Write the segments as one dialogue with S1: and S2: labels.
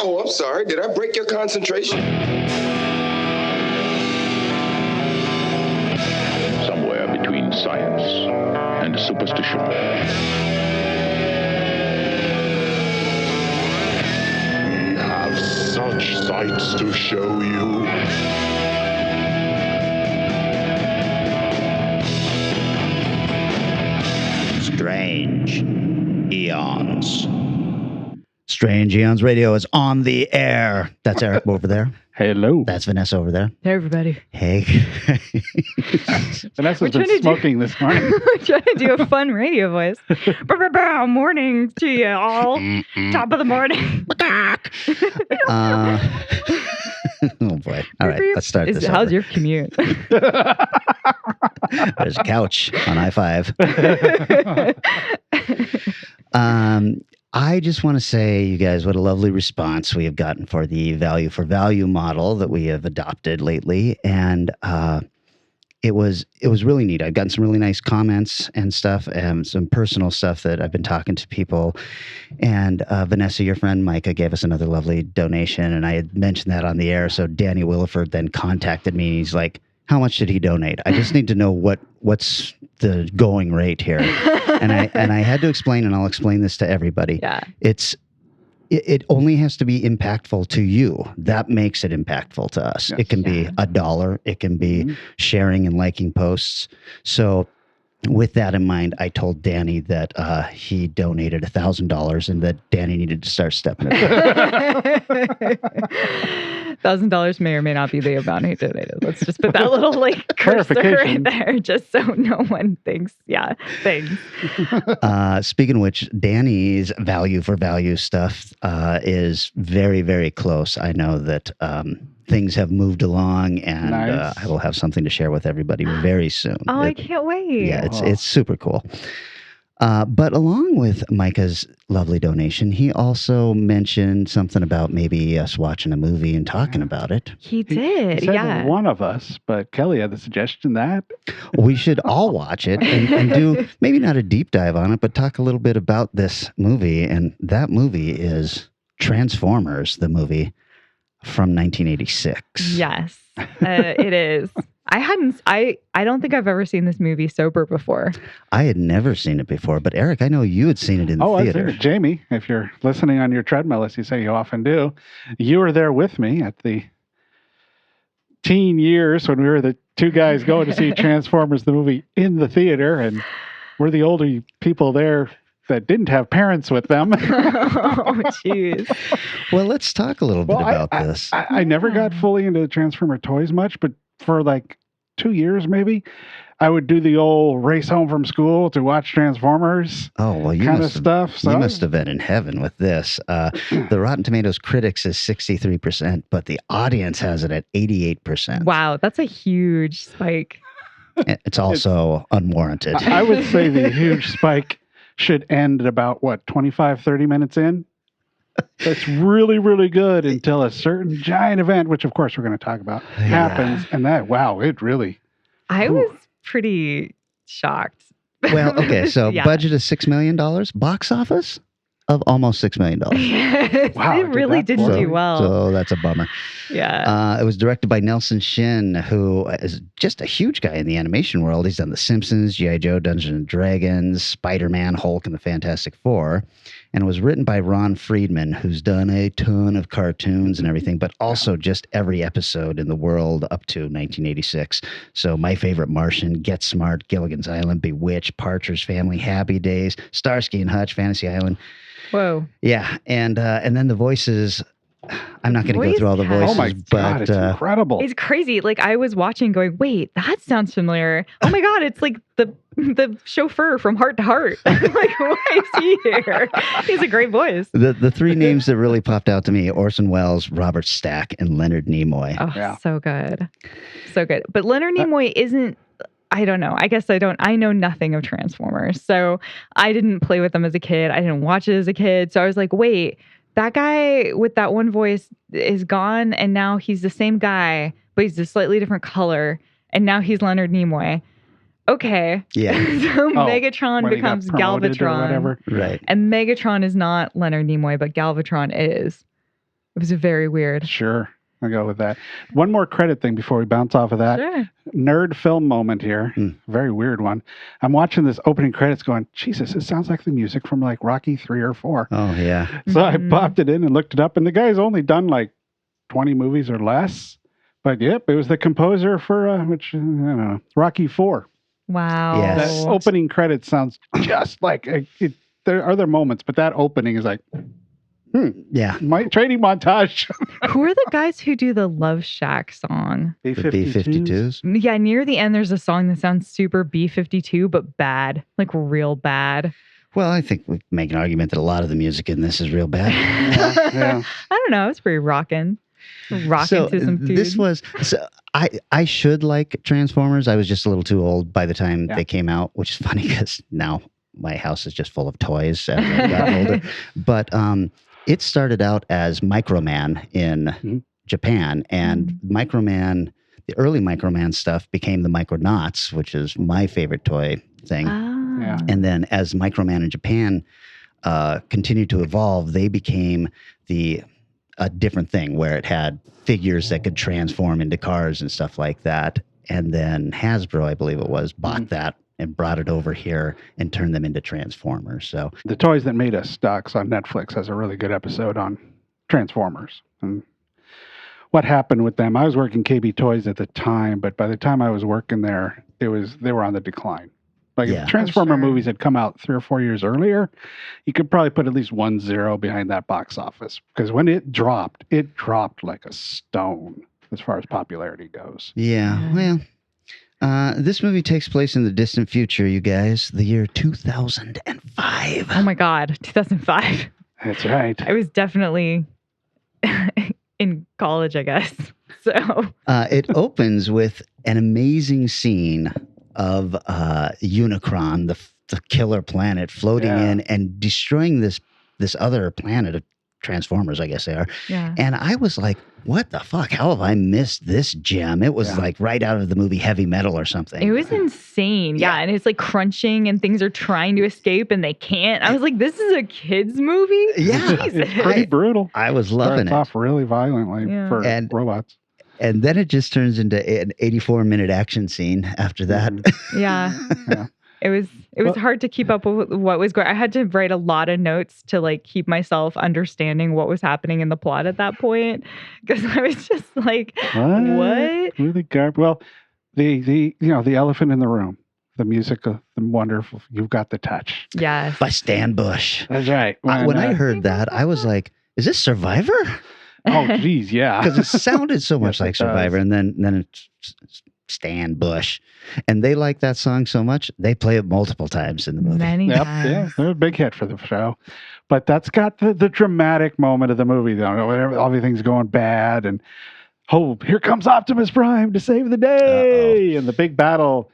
S1: Oh, I'm sorry. Did I break your concentration?
S2: Somewhere between science and superstition.
S3: We have such sights to show you.
S4: Strange Eons. Strange Eons Radio is on the air. That's Eric over there.
S5: Hello.
S4: That's Vanessa over there.
S6: Hey, everybody.
S4: Hey.
S5: Vanessa's been smoking this morning.
S6: We're trying to do a fun radio voice. Morning to you all. Top of the morning.
S4: Oh, boy. All right, let's start this
S6: How's
S4: over.
S6: your commute?
S4: There's a couch on I-5. I just want to say, you guys, what a lovely response we have gotten for the value for value model that we have adopted lately. And it was really neat. I've gotten some really nice comments and stuff, and some personal stuff that I've been talking to people. And Vanessa, your friend Micah, gave us another lovely donation, and I had mentioned that on the air. So Danny Williford then contacted me. He's like, how much did he donate? I just need to know what's the going rate here. And I had to explain, and I'll explain this to everybody.
S6: Yeah.
S4: It only has to be impactful to you. That makes it impactful to us.
S5: Yes.
S4: It can be $1. It can be sharing and liking posts. So with that in mind, I told Danny that he donated $1,000 and that Danny needed to start stepping it up.
S6: $1,000 may or may not be the amount he donated. Let's just put that little cursor right there, just so no one thinks. Yeah, thanks.
S4: Speaking of which, Danny's value for value stuff is very, very close. I know that things have moved along, and
S5: nice.
S4: I will have something to share with everybody very soon.
S6: Oh, I can't wait.
S4: Yeah, it's super cool. But along with Micah's lovely donation, he also mentioned something about maybe us watching a movie and talking about it.
S6: He did,
S5: He said
S6: yeah.
S5: one of us, but Kelly had the suggestion that
S4: We should all watch it and do maybe not a deep dive on it, but talk a little bit about this movie. And that movie is Transformers, the movie from 1986.
S6: Yes, it is. I don't think I've ever seen this movie sober before.
S4: I had never seen it before, but Eric, I know you had seen it in the
S5: I've
S4: theater.
S5: seen it. Jamie, if you're listening on your treadmill, as you say you often do, you were there with me at the teen years when we were the two guys going to see Transformers the movie in the theater, and we're the older people there that didn't have parents with them.
S6: Oh, jeez.
S4: Well, let's talk a little bit about this.
S5: I never got fully into the Transformer toys much, but for like 2 years maybe, I would do the old race home from school to watch Transformers.
S4: Oh, well, you
S5: kind
S4: must
S5: of stuff. So
S4: you must have been in heaven with this. The Rotten Tomatoes critics is 63%, but the audience has it at 88%.
S6: Wow, that's a huge spike.
S4: It's also unwarranted.
S5: I would say the huge spike should end at about, 25, 30 minutes in? It's really, really good until a certain giant event, which of course we're going to talk about, happens. And it really...
S6: I was pretty shocked.
S4: Well, okay, so
S6: Yeah.
S4: budget is $6 million. Box office of almost $6 million.
S6: Yes,
S5: Wow,
S6: it really didn't do well.
S4: So that's a bummer.
S6: Yeah.
S4: It was directed by Nelson Shin, who is just a huge guy in the animation world. He's done The Simpsons, G.I. Joe, Dungeons and Dragons, Spider-Man, Hulk, and the Fantastic Four. And it was written by Ron Friedman, who's done a ton of cartoons and everything, but also just every episode in the world up to 1986. So My Favorite Martian, Get Smart, Gilligan's Island, Bewitched, Partridge Family, Happy Days, Starsky and Hutch, Fantasy Island.
S6: Whoa.
S4: Yeah, and then the voices. I'm not going to go through all the
S6: Voice
S4: voices,
S5: Oh my God,
S4: but
S5: it's incredible.
S6: It's crazy. Like, I was watching going, wait, that sounds familiar. Oh my God, it's like the chauffeur from Heart to Heart. I'm like, why is he here? He's a great voice.
S4: the three names that really popped out to me: Orson Welles, Robert Stack, and Leonard Nimoy.
S6: Oh,
S5: Yeah.
S6: so good. So good. But Leonard Nimoy isn't, I don't know. I guess I know nothing of Transformers. So I didn't play with them as a kid. I didn't watch it as a kid. So I was like, wait, that guy with that one voice is gone. And now he's the same guy, but he's a slightly different color. And now he's Leonard Nimoy. Okay.
S4: Yeah.
S6: So Megatron
S5: when he got
S6: becomes
S5: promoted or
S6: Galvatron.
S5: whatever.
S4: Right.
S6: And Megatron is not Leonard Nimoy, but Galvatron is. It was very weird.
S5: Sure. I'll go with that. One more credit thing before we bounce off of that.
S6: Sure.
S5: Nerd film moment here. Very weird one. I'm watching this opening credits going, Jesus, it sounds like the music from like Rocky 3 or 4.
S4: Oh, yeah.
S5: So I popped it in and looked it up, and the guy's only done like 20 movies or less. But yep, it was the composer for, I don't know, Rocky 4.
S6: Wow.
S4: Yes.
S5: That opening credit sounds just like, there are other moments, but that opening is like,
S4: Yeah.
S5: my training montage.
S6: Who are the guys who do the Love Shack song?
S4: The B-52s.
S6: Yeah, near the end, there's a song that sounds super B-52, but bad, like real bad.
S4: Well, I think we make an argument that a lot of the music in this is real bad.
S5: Yeah.
S6: I don't know. It's pretty rocking. Rocking
S4: So
S6: to some tunes.
S4: this was I should like Transformers. I was just a little too old by the time they came out, which is funny because now my house is just full of toys as I've gotten older. But it started out as Microman in Japan, and Microman, the early Microman stuff became the Micronauts, which is my favorite toy thing.
S5: Yeah.
S4: And then as Microman in Japan continued to evolve, they became a different thing where it had figures that could transform into cars and stuff like that. And then Hasbro, I believe it was, bought that and brought it over here and turned them into Transformers. So
S5: The Toys That Made Us Docs on Netflix has a really good episode on Transformers and what happened with them. I was working KB Toys at the time, but by the time I was working there, they were on the decline. Like if Transformer movies had come out 3 or 4 years earlier, you could probably put at least 1 0 behind that box office. Because when it dropped like a stone as far as popularity goes.
S4: yeah, well, this movie takes place in the distant future, you guys, the year 2005.
S6: Oh my God, 2005.
S5: That's right.
S6: I was definitely in college, I guess. So
S4: It opens with an amazing scene of Unicron, the killer planet, floating in and destroying this other planet of Transformers, I guess they are.
S6: yeah.
S4: And I was like, what the fuck? How have I missed this gem? It was like right out of the movie Heavy Metal or something.
S6: It was insane. Yeah. And it's like crunching and things are trying to escape and they can't. I was like, this is a kid's movie?
S4: Yeah.
S6: Jesus.
S5: It's pretty brutal.
S4: I was loving
S5: Starts
S4: it.
S5: off really violently for
S4: And-
S5: robots.
S4: And then it just turns into an 84-minute action scene after that.
S6: Yeah.
S5: Yeah.
S6: It was hard to keep up with what was going. I had to write a lot of notes to like keep myself understanding what was happening in the plot at that point because I was just like, what?
S5: Really garbage. Well, the elephant in the room, the music of the wonderful "You've Got the Touch."
S6: Yes.
S4: By Stan Bush.
S5: That's right.
S4: When I heard that, I was like, is this Survivor?
S5: oh, geez, yeah.
S4: Because it sounded so much
S5: Yes,
S4: like
S5: it does.
S4: Survivor. And then it's Stan Bush. And they like that song so much, they play it multiple times in the movie.
S6: Many
S5: Yep,
S6: times.
S5: yeah, they're a big hit for the show. But that's got the dramatic moment of the movie, though. Everything's going bad, and here comes Optimus Prime to save the day, and the big battle.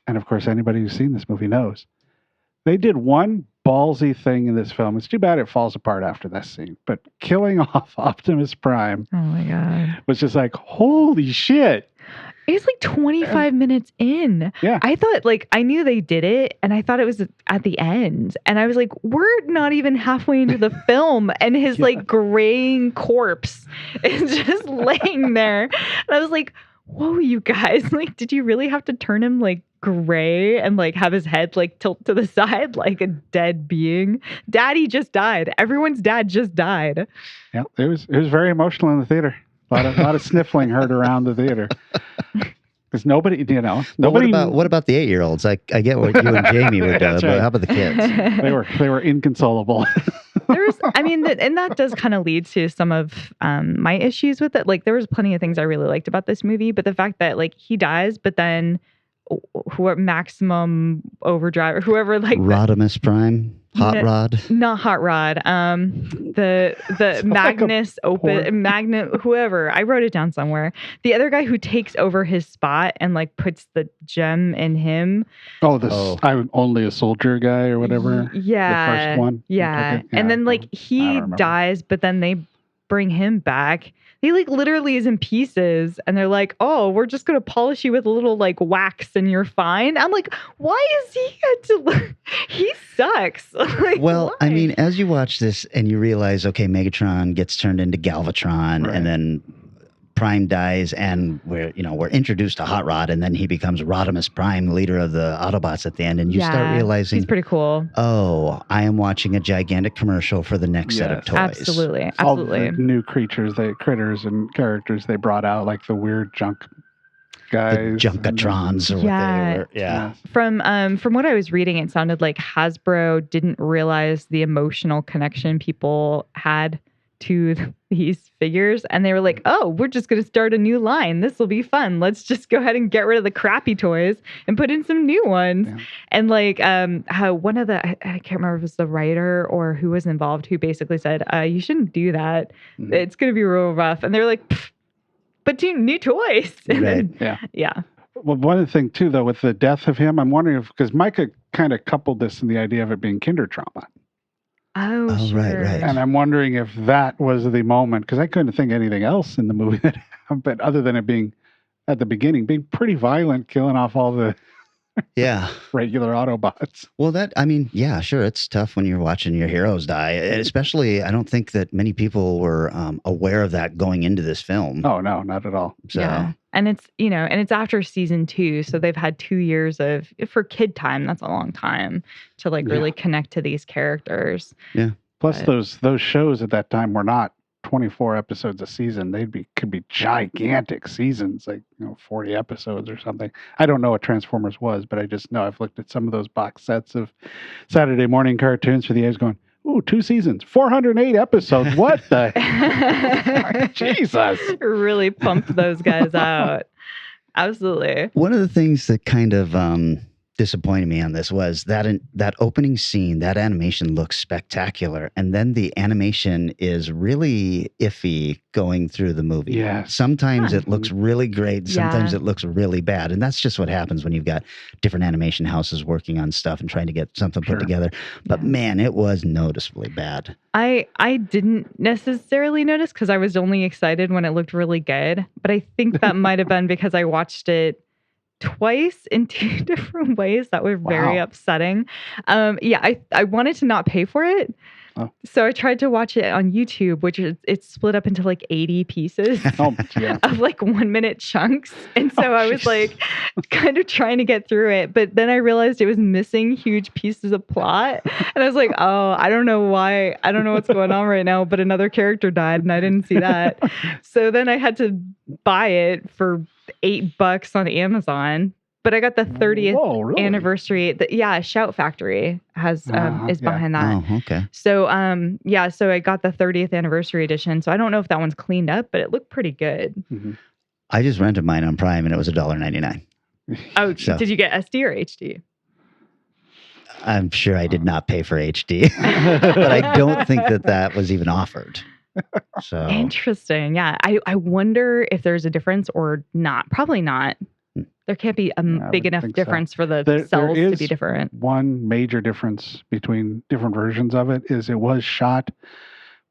S5: And of course, anybody who's seen this movie knows they did one ballsy thing in this film. It's too bad it falls apart after this scene, but killing off Optimus Prime
S6: Oh my God.
S5: was just like, holy shit.
S6: It was like 25 minutes in.
S5: Yeah.
S6: I thought I knew they did it and I thought it was at the end. And I was like, we're not even halfway into the film and his graying corpse is just laying there. And I was like, whoa, you guys, did you really have to turn him gray and have his head tilt to the side like a dead being? Daddy just died. Everyone's dad just died.
S5: Yeah, it was very emotional in the theater. A lot of sniffling heard around the theater. Because nobody.
S4: What about the 8-year-olds? I get what you and Jamie would do,
S5: That's
S4: but
S5: right.
S4: how about the kids?
S5: They were inconsolable.
S6: And that does kind of lead to some of my issues with it. There was plenty of things I really liked about this movie, but the fact that he dies, but then whoever Maximum Overdrive or whoever
S4: Rodimus Prime, Hot Rod.
S6: Not Hot Rod. The Magnus Magnet, whoever. I wrote it down somewhere. The other guy who takes over his spot and puts the gem in him.
S5: I'm only a soldier guy or whatever.
S6: Yeah.
S5: The first one.
S6: Yeah.
S5: Okay.
S6: And then
S5: I
S6: he
S5: don't remember.
S6: dies, but then they bring him back. He like literally is in pieces, and they're like, "Oh, we're just gonna polish you with a little like wax, and you're fine." I'm like, "Why is he had to? He sucks." Like,
S4: Well,
S6: why?
S4: I mean, as you watch this and you realize, okay, Megatron gets turned into Galvatron,
S5: Right.
S4: and then Prime dies, and we're introduced to Hot Rod, and then he becomes Rodimus Prime, leader of the Autobots at the end, and you start
S6: Yeah,
S4: realizing,
S6: he's pretty cool.
S4: oh, I am watching a gigantic commercial for the next set of
S5: Yes.
S4: toys.
S6: Absolutely,
S5: All
S6: absolutely.
S5: the new critters and characters they brought out, like the weird junk
S4: The
S5: guys.
S4: Junkatrons or what
S6: Yeah.
S4: they were. Yeah.
S6: From what I was reading, it sounded like Hasbro didn't realize the emotional connection people had to these figures, and they were like, "Oh, we're just going to start a new line. This will be fun. Let's just go ahead and get rid of the crappy toys and put in some new ones."
S5: Yeah.
S6: And like, how one of the I can't remember if it was the writer or who was involved who basically said, "You shouldn't do that.
S5: Mhm.
S6: It's going to be real rough." And they're like, "Pfft, but two new toys." And then,
S5: Yeah.
S6: yeah.
S5: Well, one thing too, though, with the death of him, I'm wondering if, because Micah kind of coupled this in the idea of it being kinder trauma.
S6: Oh,
S4: Oh,
S6: sure.
S4: right, right.
S5: And I'm wondering if that was the moment, because I couldn't think anything else in the movie that happened, other than it being at the beginning, being pretty violent, killing off all the
S4: Yeah.
S5: regular Autobots.
S4: Well, yeah, sure. It's tough when you're watching your heroes die. And especially, I don't think that many people were aware of that going into this film.
S5: Oh, no, not at all.
S4: So,
S6: Yeah. And it's after season 2, so they've had 2 years for kid time. That's a long time to like
S5: Yeah.
S6: really connect to these characters.
S5: Plus,
S6: But-
S5: those shows at that time were not 24 episodes a season. Could be gigantic seasons, like 40 episodes or something. I don't know what Transformers was, but I just know I've looked at some of those box sets of Saturday morning cartoons for the A's going, ooh, 2 seasons, 408 episodes. What the Jesus.
S6: Really pumped those guys out. Absolutely.
S4: one of the things that kind of disappointed me on this was that opening scene, that animation looks spectacular, and then the animation is really iffy going through the movie.
S5: Yes.
S4: Sometimes
S6: Huh.
S4: it looks really great, sometimes
S6: Yeah.
S4: it looks really bad, and that's just what happens when you've got different animation houses working on stuff and trying to get something
S5: Sure.
S4: put together. But
S6: Yeah.
S4: man, it was noticeably bad.
S6: I didn't necessarily notice because I was only excited when it looked really good. But I think that might have been because I watched it twice in 2 different ways that were very
S5: Wow.
S6: upsetting. I wanted to not pay for it.
S5: Oh.
S6: So I tried to watch it on YouTube, which is it's split up into like 80 pieces.
S5: Oh, yeah.
S6: Of like 1-minute chunks. And so
S5: Oh,
S6: I was
S5: jeez.
S6: like kind of trying to get through it. But then I realized it was missing huge pieces of plot. And I was like, oh, I don't know why. I don't know what's going on right now. But another character died and I didn't see that. So then I had to buy it for $8 on Amazon. But I got the 30th
S5: Whoa, really?
S6: anniversary. Shout Factory is
S5: Uh-huh,
S6: is
S5: yeah.
S6: behind that.
S4: Oh, okay.
S6: So so I got the 30th anniversary edition. So I don't know if that one's cleaned up, but it looked pretty good.
S5: Mhm.
S4: I just rented mine on Prime, and it was $1.99.
S6: Oh,
S4: So-
S6: did you get SD or HD?
S4: I'm sure I did not pay for HD, but I don't think that was even offered. So
S6: Interesting. Yeah. I wonder if there's a difference or not. Probably not. There can't be a
S5: I
S6: big
S5: would
S6: enough
S5: think so.
S6: difference for the
S5: There
S6: cells to
S5: is
S6: be different.
S5: One major difference between different versions of it is it was shot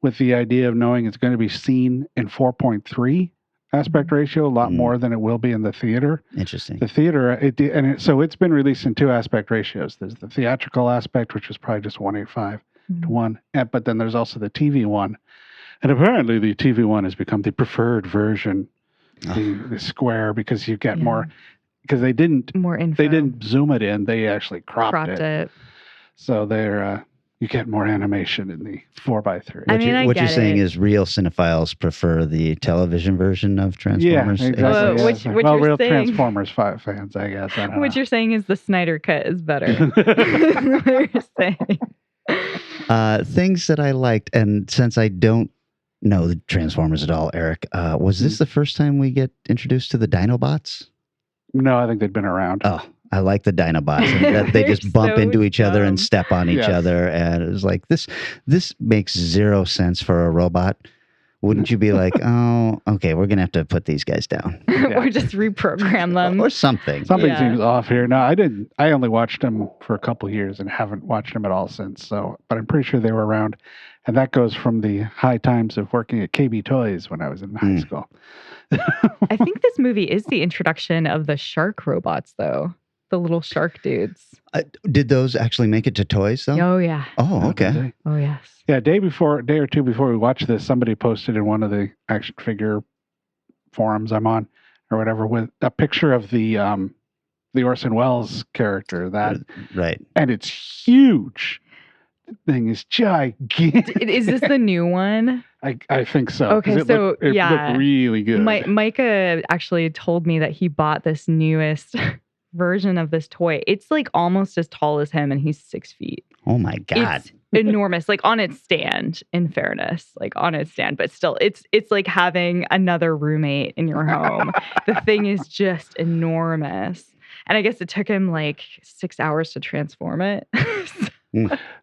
S5: with the idea of knowing it's going to be seen in 4.3 aspect ratio, a lot
S4: Mm.
S5: more than it will be in the theater.
S4: interesting.
S5: The theater, so it's been released in 2 aspect ratios. There's the theatrical aspect, which is probably just 1.85 to 1, but then there's also the TV one. And apparently the TV one has become the preferred version, the square, because you get
S6: Yeah.
S5: more, because they didn't
S6: More info.
S5: zoom it in, they actually cropped it.
S6: it.
S5: So they're you get more animation in the 4x3.
S6: I mean, I
S4: What you're
S6: get
S4: saying
S6: it.
S4: is real cinephiles prefer the television version of Transformers.
S5: Yeah, exactly.
S6: Well,
S5: yeah.
S6: which
S5: well,
S6: you're
S5: real
S6: saying-
S5: Transformers fans, I guess. I don't
S6: What
S5: know.
S6: you're saying is the Snyder cut is better. What you're saying.
S4: Things that I liked, and since I don't know the Transformers at all, Eric, was this the first time we get introduced to the Dinobots?
S5: No, I think they'd been around.
S4: Oh, I like the Dinobots. And that they just
S6: They're
S4: bump
S6: so
S4: into each other and
S6: dumb.
S4: step on each
S5: Yes.
S4: other, and it was like this makes zero sense for a robot. wouldn't you be like, oh, okay, we're gonna have to put these guys down
S6: Or just reprogram them.
S4: or something?
S5: Something
S6: Yeah.
S5: seems off here. No, I didn't. I only watched them for a couple years and haven't watched them at all since. So, but I'm pretty sure they were around, and that goes from the high times of working at KB Toys when I was in high school.
S6: I think this movie is the introduction of the shark robots, though. The little shark dudes.
S4: Did those actually make it to toys though?
S6: Oh, yeah.
S4: Oh, okay.
S6: Oh, yes.
S5: Yeah, a day or two before we watched this, somebody posted in one of the action figure forums I'm on, or whatever, with a picture of the Orson Welles character.
S4: Right.
S5: And it's huge. The thing is gigantic.
S6: Is this the new one?
S5: I think so. 'Cause
S6: Okay,
S5: it
S6: so,
S5: looked, it
S6: yeah.
S5: looked really good.
S6: Micah actually told me that he bought this newest version of this toy. It's like almost as tall as him, and he's 6 feet.
S4: Oh my God.
S6: It's enormous, like on its stand, in fairness, like on its stand, but still it's like having another roommate in your home. The thing is just enormous. And I guess it took him like 6 hours to transform it.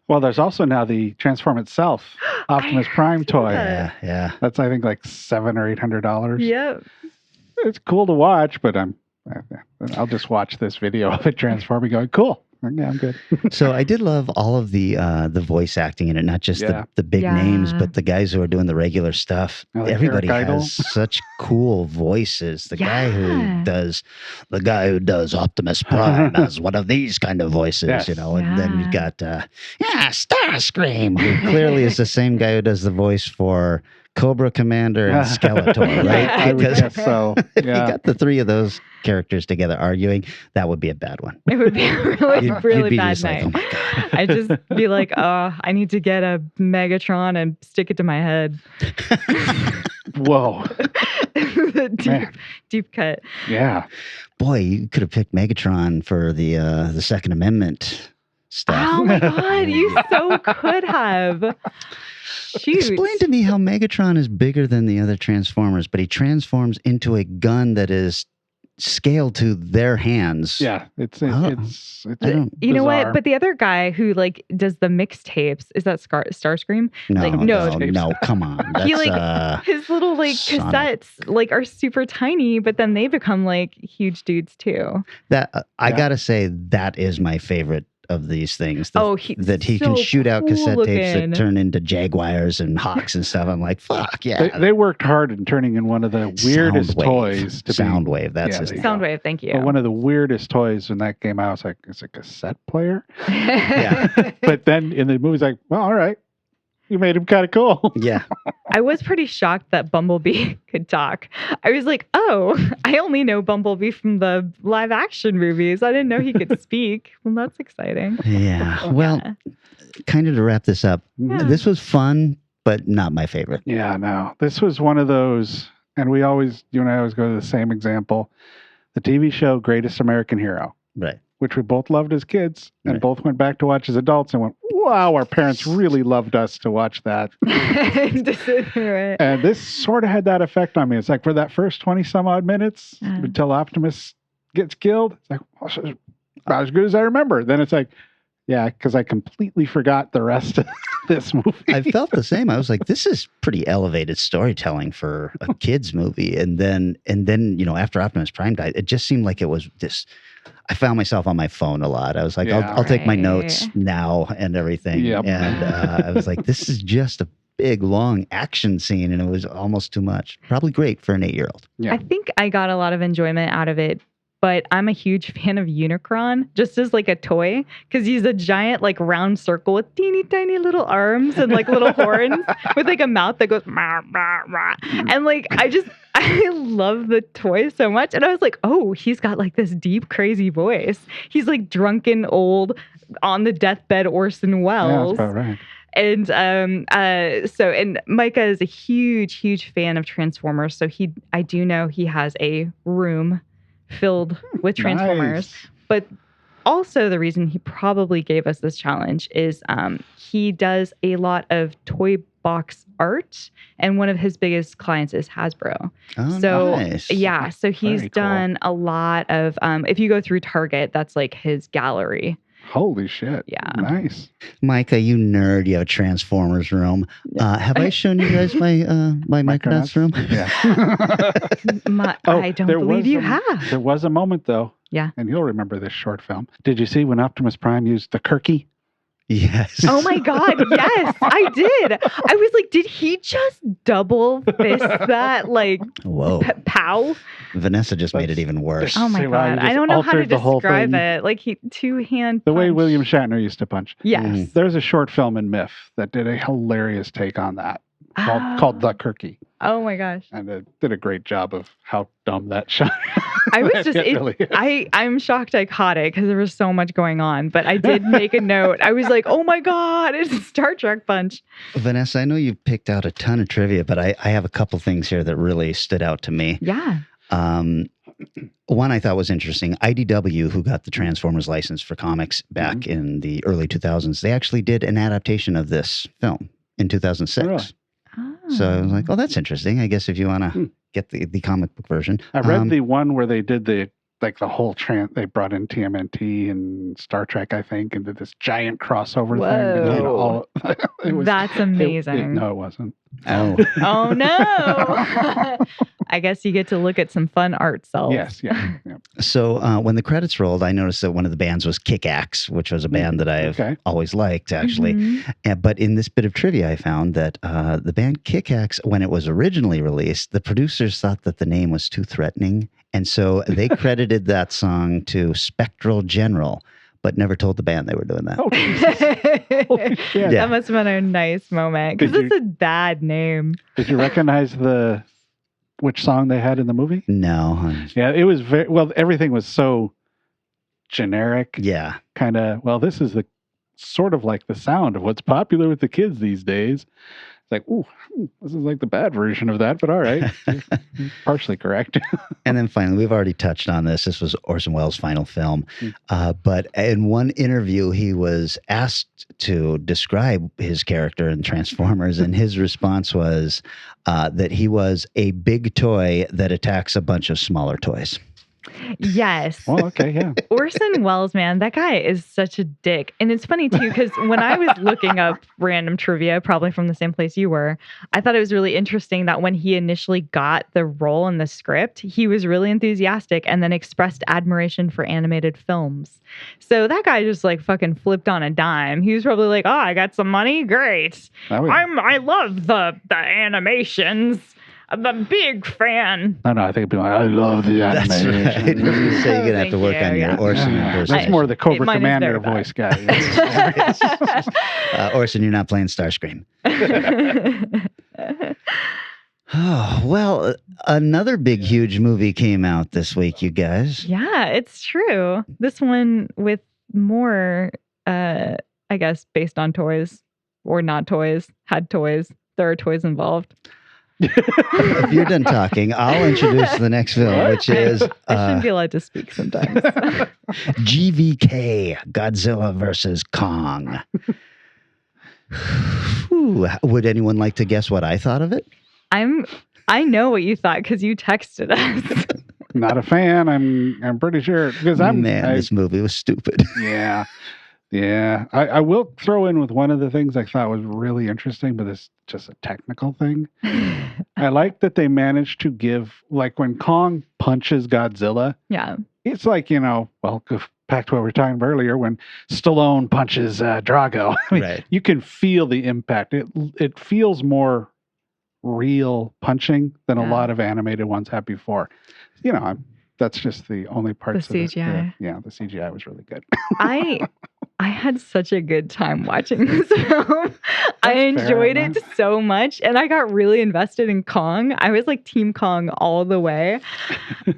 S5: Well, there's also now the Transform itself, Optimus Prime toy.
S4: Yeah.
S5: That's I think like $700 or $800.
S6: Yep.
S5: It's cool to watch, but I'll just watch this video of it transforming, going, cool. Yeah, I'm good.
S4: So I did love all of the voice acting in it, not just the big names, but the guys who are doing the regular stuff.
S5: I like
S4: Everybody
S5: Eric Idle.
S4: has such cool voices. The guy who does Optimus Prime has one of these kind of voices,
S5: Yes.
S4: you know. And then you got Starscream, who clearly is the same guy who does the voice for Cobra Commander and Skeletor, right?
S5: I would guess so.
S4: If you
S5: Yeah.
S4: got the three of those characters together arguing, that would be a bad one.
S6: It would be a really,
S4: You'd
S6: really
S4: be
S6: bad
S4: just like,
S6: night.
S4: oh my God.
S6: I'd just be like, oh, I need to get a Megatron and stick it to my head.
S5: Whoa.
S6: deep cut.
S5: Yeah.
S4: Boy, you could have picked Megatron for the Second Amendment stuff.
S6: Oh my God, you so could have. Shoot.
S4: Explain to me how Megatron is bigger than the other Transformers, but he transforms into a gun that is scaled to their hands.
S5: Yeah. It's
S4: I don't-
S6: You know what?
S5: bizarre.
S6: But the other guy who like does the mixtapes, is that Starscream?
S4: No,
S6: Like,
S4: no, come on. That's,
S6: He like his little like
S4: Sonic.
S6: cassettes like are super tiny, but then they become like huge dudes too.
S4: that I
S5: Yeah.
S4: gotta say that is my favorite of these things. That he can
S6: so
S4: shoot out
S6: cool
S4: cassette tapes
S6: looking.
S4: that turn into Jaguars and Hawks and stuff. I'm like, fuck yeah.
S5: They worked hard in turning in one of the weirdest
S4: Soundwave.
S5: toys to be.
S4: Soundwave. That's
S5: Yeah,
S4: his
S5: there you
S4: name.
S5: go.
S6: Soundwave, thank you.
S5: But one of the weirdest toys when that came out, I was like, it's a cassette player.
S4: Yeah.
S5: But then in the movie's like, well, all right. You made him kind of cool.
S4: Yeah.
S6: I was pretty shocked that Bumblebee could talk. I was like, oh, I only know Bumblebee from the live action movies. I didn't know he could speak. Well, that's exciting.
S4: Yeah. Well, kind of to wrap this up,
S6: Yeah.
S4: this was fun, but not my favorite.
S5: Yeah, no. This was one of those, and you and I always go to the same example. The TV show Greatest American Hero,
S4: Right.
S5: which we both loved as kids and
S4: Right.
S5: both went back to watch as adults and went, wow, our parents really loved us to watch that.
S6: Right.
S5: And this sort of had that effect on me. It's like for that first 20 some odd minutes until Optimus gets killed, it's like, well, this is about as good as I remember. Then it's like, yeah, because I completely forgot the rest of this movie.
S4: I felt the same. I was like, this is pretty elevated storytelling for a kid's movie. And then, after Optimus Prime died, it just seemed like it was this. I found myself on my phone a lot. I was like,
S5: Yeah.
S4: I'll take my
S6: Right.
S4: notes now and everything.
S5: Yep.
S4: And I was like, this is just a big, long action scene. And it was almost too much. Probably great for an 8-year-old.
S5: Yeah.
S6: I think I got a lot of enjoyment out of it, but I'm a huge fan of Unicron just as like a toy because he's a giant like round circle with teeny tiny little arms and like little horns with like a mouth that goes rah, rah, rah. And like I love the toy so much. And I was like, oh, he's got like this deep, crazy voice. He's like drunken, old, on the deathbed Orson
S5: Yeah,
S6: Welles.
S5: that's about right.
S6: And Micah is a huge fan of Transformers. So I do know he has a room filled with Transformers.
S5: Nice.
S6: But also the reason he probably gave us this challenge is he does a lot of toy box art, and one of his biggest clients is Hasbro.
S4: Oh,
S6: So
S4: nice.
S6: yeah, so he's
S5: Very cool.
S6: done a lot of if you go through Target, that's like his gallery.
S5: Holy shit.
S6: Yeah.
S5: Nice.
S4: Micah, you nerd, you have a Transformers room. Have I shown you guys my Micronauts room?
S5: Yeah.
S6: I don't believe you have.
S5: There was a moment, though.
S6: Yeah.
S5: And you'll remember this short film. Did you see when Optimus Prime used the Kirky?
S4: Yes.
S6: Oh my God, yes, I did. I was like, did he just double fist that? Like,
S4: Whoa.
S6: pow?
S4: Vanessa just made it even worse.
S6: Oh my
S5: See, wow, you
S6: God.
S5: just
S6: I don't know how to
S5: altered the whole
S6: describe
S5: thing.
S6: it. Like, he two-hand
S5: The way
S6: punch.
S5: William Shatner used to punch.
S6: Yes.
S5: There's a short film in MIF that did a hilarious take on that called The Kirky.
S6: Oh my gosh.
S5: And it did a great job of how dumb that shot.
S6: I was just,
S5: It really is.
S6: I'm shocked I caught it because there was so much going on, but I did make a note. I was like, oh my God, it's a Star Trek punch.
S4: Vanessa, I know you picked out a ton of trivia, but I have a couple things here that really stood out to me.
S6: Yeah.
S4: One I thought was interesting. IDW, who got the Transformers license for comics back in the early 2000s, they actually did an adaptation of this film in 2006.
S5: Really?
S4: So I was like, oh, that's interesting. I guess if you want to get the comic book version.
S5: I read the one where they did the whole they brought in TMNT and Star Trek, I think, and did this giant crossover thing. between
S6: Whoa.
S5: it was,
S6: That's amazing.
S5: no, it wasn't.
S4: Oh,
S6: Oh no. I guess you get to look at some fun art cells.
S5: Yes, yeah.
S4: so when the credits rolled, I noticed that one of the bands was Kick-Axe, which was a band that I've always liked, actually.
S6: Mhm.
S4: But in this bit of trivia, I found that the band Kick-Axe, when it was originally released, the producers thought that the name was too threatening. And so they credited that song to Spectral General, but never told the band they were doing that.
S5: Oh, Jesus. Holy shit.
S4: Yeah.
S6: That must have been a nice moment because
S5: Did
S6: it's a bad name.
S5: Did you recognize which song they had in the movie?
S4: No.
S5: Yeah, it was very well. Everything was so generic.
S4: Yeah.
S5: Kind of. Well, this is the sort of like the sound of what's popular with the kids these days. It's like, ooh, this is like the bad version of that, but all right, you're partially correct.
S4: And then finally, we've already touched on this. This was Orson Welles' final film. But in one interview, he was asked to describe his character in Transformers, and his response was that he was a big toy that attacks a bunch of smaller toys.
S6: Yes.
S5: Well, okay, yeah.
S6: Orson Welles, man, that guy is such a dick. And it's funny too, because when I was looking up random trivia, probably from the same place you were, I thought it was really interesting that when he initially got the role in the script, he was really enthusiastic and then expressed admiration for animated films. So that guy just like fucking flipped on a dime. He was probably like, oh, I got some money? Great. I love the animations. I'm a big fan.
S5: No, I think it'd be like, I love the
S4: That's
S5: animation.
S4: right. I was going to say, you're going to have to work on your Orson impersonation.
S5: That's more the Cobra
S6: mine is
S5: Commander
S6: very bad.
S5: voice guy.
S4: Orson, you're not playing Starscream. Oh, well, another big, huge movie came out this week, you guys.
S6: Yeah, it's true. This one with more, I guess, based on toys or not toys, had toys. There are toys involved.
S4: If you're done talking, I'll introduce the next film, which is
S6: I shouldn't be allowed to speak sometimes.
S4: GVK, Godzilla versus Kong. Whew. Would anyone like to guess what I thought of it?
S6: I know what you thought because you texted us.
S5: Not a fan. I'm pretty sure because
S4: this movie was stupid.
S5: Yeah. I will throw in with one of the things I thought was really interesting, but it's just a technical thing. I like that they managed to give, like when Kong punches Godzilla,
S6: Yeah.
S5: it's like, well, go back to what we were talking about earlier when Stallone punches Drago. I mean,
S4: Right.
S5: you can feel the impact. It feels more real punching than a lot of animated ones have before. That's just the only parts
S6: The
S5: of
S6: CGI.
S5: the CGI was really good.
S6: I had such a good time watching this film. I enjoyed it so much, and I got really invested in Kong. I was like Team Kong all the way.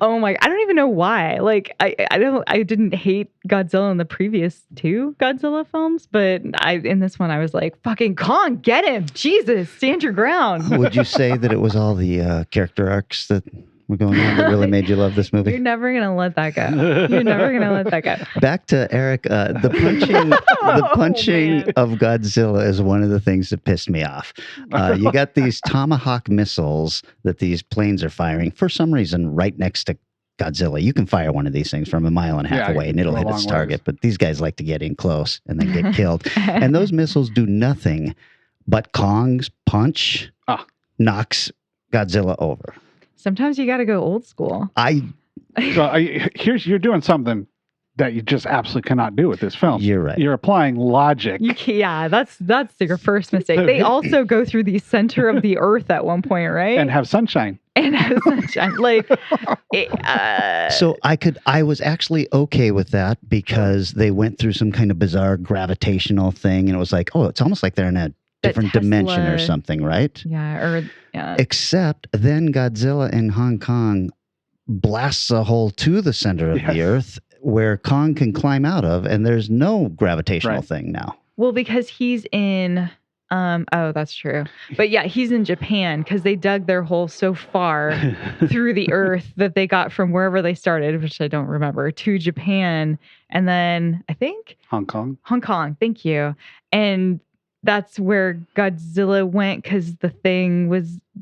S6: Oh my! I don't even know why. Like I didn't hate Godzilla in the previous two Godzilla films, but in this one I was like, fucking Kong, get him! Jesus, stand your ground.
S4: Would you say that it was all the character arcs that were going on that really made you love this movie?
S6: You're never gonna let that go. You're never gonna let that go.
S4: Back to Eric, the punching of Godzilla is one of the things that pissed me off. You got these Tomahawk missiles that these planes are firing for some reason right next to Godzilla. You can fire one of these things from a mile and a half
S5: Yeah,
S4: away and it'll
S5: go a
S4: hit its
S5: long
S4: target.
S5: ways.
S4: But these guys like to get in close and then get killed. And those missiles do nothing but Kong's punch knocks Godzilla over.
S6: Sometimes you got to go old school.
S5: You're doing something that you just absolutely cannot do with this film.
S4: You're right.
S5: You're applying logic.
S6: Yeah, that's your first mistake. They also go through the center of the earth at one point, right?
S5: And have sunshine.
S6: And have sunshine.
S4: So I was actually okay with that because they went through some kind of bizarre gravitational thing, and it was like, oh, it's almost like they're in a different dimension or something, right?
S6: Yeah,
S4: Except then Godzilla in Hong Kong blasts a hole to the center of the earth where Kong can climb out of, and there's no gravitational thing now.
S6: Well, because he's in that's true. But yeah, he's in Japan because they dug their hole so far through the earth that they got from wherever they started, which I don't remember, to Japan. And then I think
S5: Hong Kong.
S6: Thank you. And that's where Godzilla went because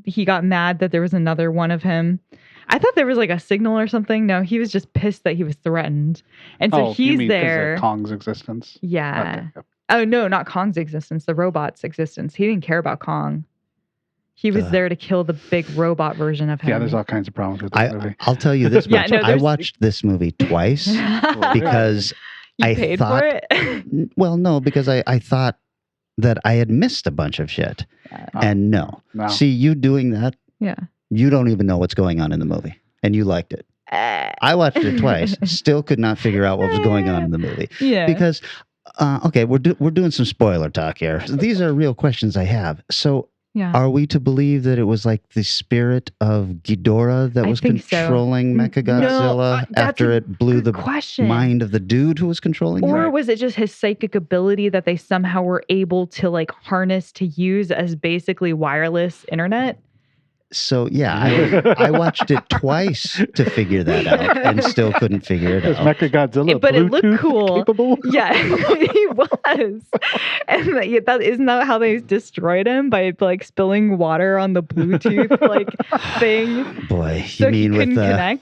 S6: he got mad that there was another one of him. I thought there was like a signal or something. No, he was just pissed that he was threatened. And so he's there.
S5: Kong's existence?
S6: Yeah.
S5: Okay.
S6: Oh, no, not Kong's existence, the robot's existence. He didn't care about Kong. He was there to kill the big robot version of him.
S5: Yeah, there's all kinds of problems with this movie.
S4: I'll tell you this much. I watched this movie twice because
S6: you paid for it?
S4: Well, no, because I thought that I had missed a bunch of shit. And no. See, you doing that, you don't even know what's going on in the movie. And you liked it. I watched it twice, still could not figure out what was going on in the movie.
S6: Yeah.
S4: Because, okay, we're doing some spoiler talk here. These are real questions I have. So, are we to believe that it was like the spirit of Ghidorah that was controlling Mechagodzilla after it blew the mind of the dude who was controlling him?
S6: Or was it just his psychic ability that they somehow were able to like harness to use as basically wireless internet?
S4: So, yeah, I watched it twice to figure that out and still couldn't figure it out.
S5: Was Mechagodzilla
S6: but
S5: Bluetooth
S6: it looked cool.
S5: capable?
S6: Yeah, he was. And isn't that how they destroyed him? By like spilling water on the Bluetooth like thing?
S4: Boy,
S6: so
S4: you mean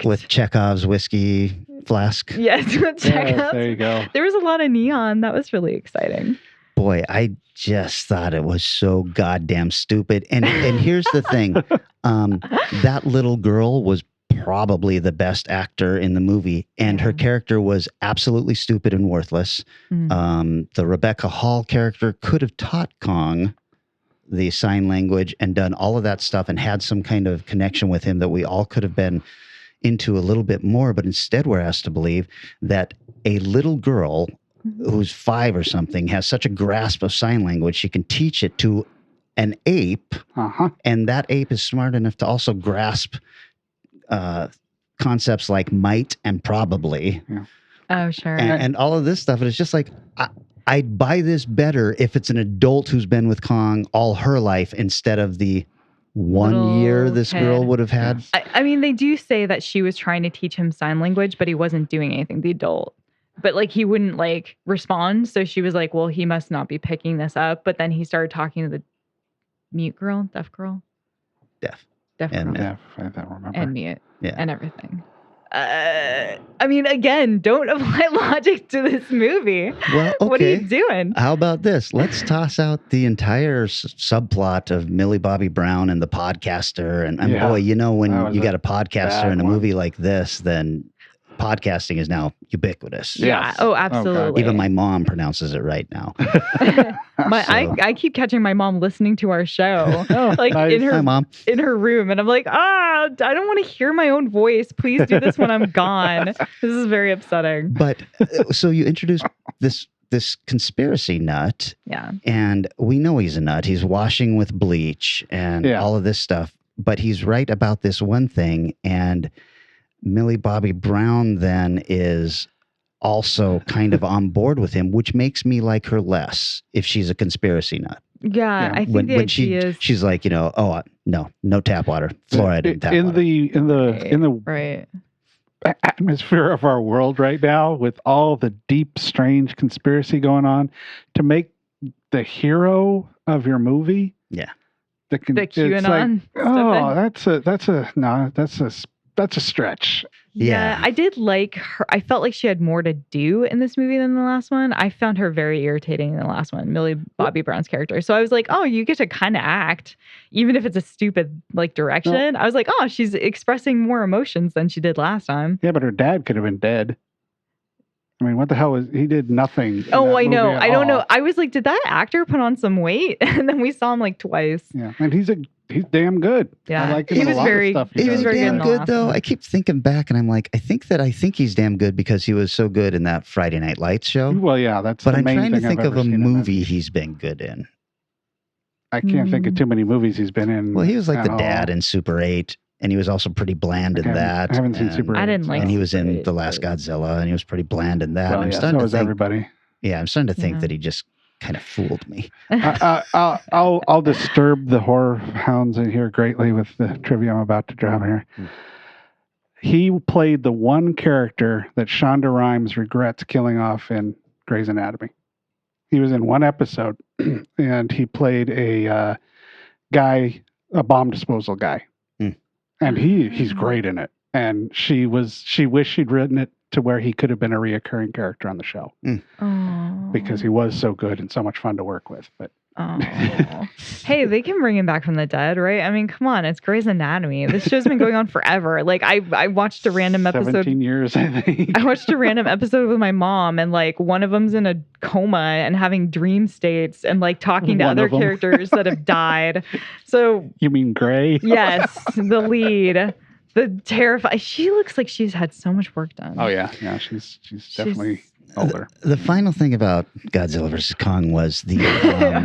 S4: with Chekhov's whiskey flask?
S6: Yes, with Chekhov's.
S5: Yes, there you go.
S6: There was a lot of neon. That was really exciting.
S4: Boy, I just thought it was so goddamn stupid. And here's the thing. That little girl was probably the best actor in the movie, and her character was absolutely stupid and worthless. The Rebecca Hall character could have taught Kong the sign language and done all of that stuff and had some kind of connection with him that we all could have been into a little bit more. But instead, we're asked to believe that a little girl who's 5 or something has such a grasp of sign language, she can teach it to an ape, and that ape is smart enough to also grasp concepts like might and probably.
S5: Yeah.
S6: Oh, sure.
S4: And all of this stuff. And it's just like, I'd buy this better if it's an adult who's been with Kong all her life instead of the 1 year this girl would have had.
S6: I mean, they do say that she was trying to teach him sign language, but he wasn't doing anything, the adult. But like he wouldn't like respond. So she was like, well, he must not be picking this up. But then he started talking to the deaf girl.
S4: Deaf
S6: And
S4: girl.
S5: Deaf, I don't remember.
S6: And mute.
S4: Yeah.
S6: And everything. I mean, again, don't apply logic to this movie.
S4: Well, okay.
S6: What are you doing?
S4: How about this? Let's toss out the entire subplot of Millie Bobby Brown and the podcaster. And boy, you know, when you got a podcaster in a movie like this, then podcasting is now ubiquitous.
S6: Yeah. Oh, absolutely.
S4: Even my mom pronounces it right now.
S6: I keep catching my mom listening to our show, like
S5: nice.
S6: in
S4: Hi, Mom.
S6: her room, and I'm like, I don't want to hear my own voice. Please do this when I'm gone. This is very upsetting.
S4: But so you introduce this conspiracy nut, and we know he's a nut. He's washing with bleach and all of this stuff. But he's right about this one thing, and Millie Bobby Brown then is also kind of on board with him, which makes me like her less if she's a conspiracy nut.
S6: Yeah, I think the idea is
S4: she's like, no tap water, fluoride in tap water.
S5: In the atmosphere of our world right now, with all the deep, strange conspiracy going on, to make the hero of your movie,
S6: the QAnon.
S5: Like, that's a that's a stretch.
S6: Yeah, I did like her. I felt like she had more to do in this movie than the last one. I found her very irritating in the last one, Millie Bobby Brown's character. So I was like, oh, you get to kind of act, even if it's a stupid like direction. I was like, oh, she's expressing more emotions than she did last time.
S5: Yeah, but her dad could have been dead. I mean, what the hell he did nothing.
S6: Oh, I know. I don't know. I was like, did that actor put on some weight? And then we saw him like twice.
S5: Yeah, and he's damn good.
S6: Yeah,
S5: I like him in a lot of stuff
S4: He was
S6: very
S4: damn
S6: good in the
S4: good
S6: last
S4: though.
S6: one.
S4: I keep thinking back, and I'm like, I think he's damn good because he was so good in that Friday Night Lights show.
S5: Well, yeah, that's
S4: But
S5: the
S4: I'm
S5: main
S4: trying to
S5: thing
S4: think
S5: I've
S4: of
S5: ever
S4: a
S5: seen him in.
S4: movie he's been good in.
S5: I can't think of too many movies he's been in.
S4: Well, he was like
S5: at
S4: the
S5: all.
S4: dad in Super 8, and he was also pretty bland in that.
S5: I haven't seen
S4: and-
S5: Super 8.
S6: I didn't like
S4: And he was
S6: Super
S4: in
S6: 8,
S4: the last
S6: but-
S4: Godzilla, and he was pretty bland in that.
S5: Well,
S4: And I'm
S5: yeah,
S4: starting
S5: so
S4: to
S5: was
S4: think,
S5: everybody.
S4: yeah, I'm starting to think
S6: Yeah.
S4: that he just kind of fooled me.
S5: I'll disturb the horror hounds in here greatly with the trivia I'm about to drop here. He played the one character that Shonda Rhimes regrets killing off in Grey's Anatomy. He was in one episode, and he played a guy, a bomb disposal guy, and he's great in it. And she wished she'd written it to where he could have been a reoccurring character on the show because he was so good and so much fun to work with. But
S6: Hey, they can bring him back from the dead, right? I mean, come on, it's Grey's Anatomy. This show's been going on forever. Like I watched a random episode.
S5: 17 years, I think.
S6: I watched a random episode with my mom, and like one of them's in a coma and having dream states and like talking to
S5: One
S6: other
S5: of 'em.
S6: characters that have died. So
S5: You mean Grey?
S6: yes, the lead, the terrifying. She looks like she's had so much work done.
S5: Oh yeah, she's definitely older.
S4: The final thing about Godzilla vs. Kong was the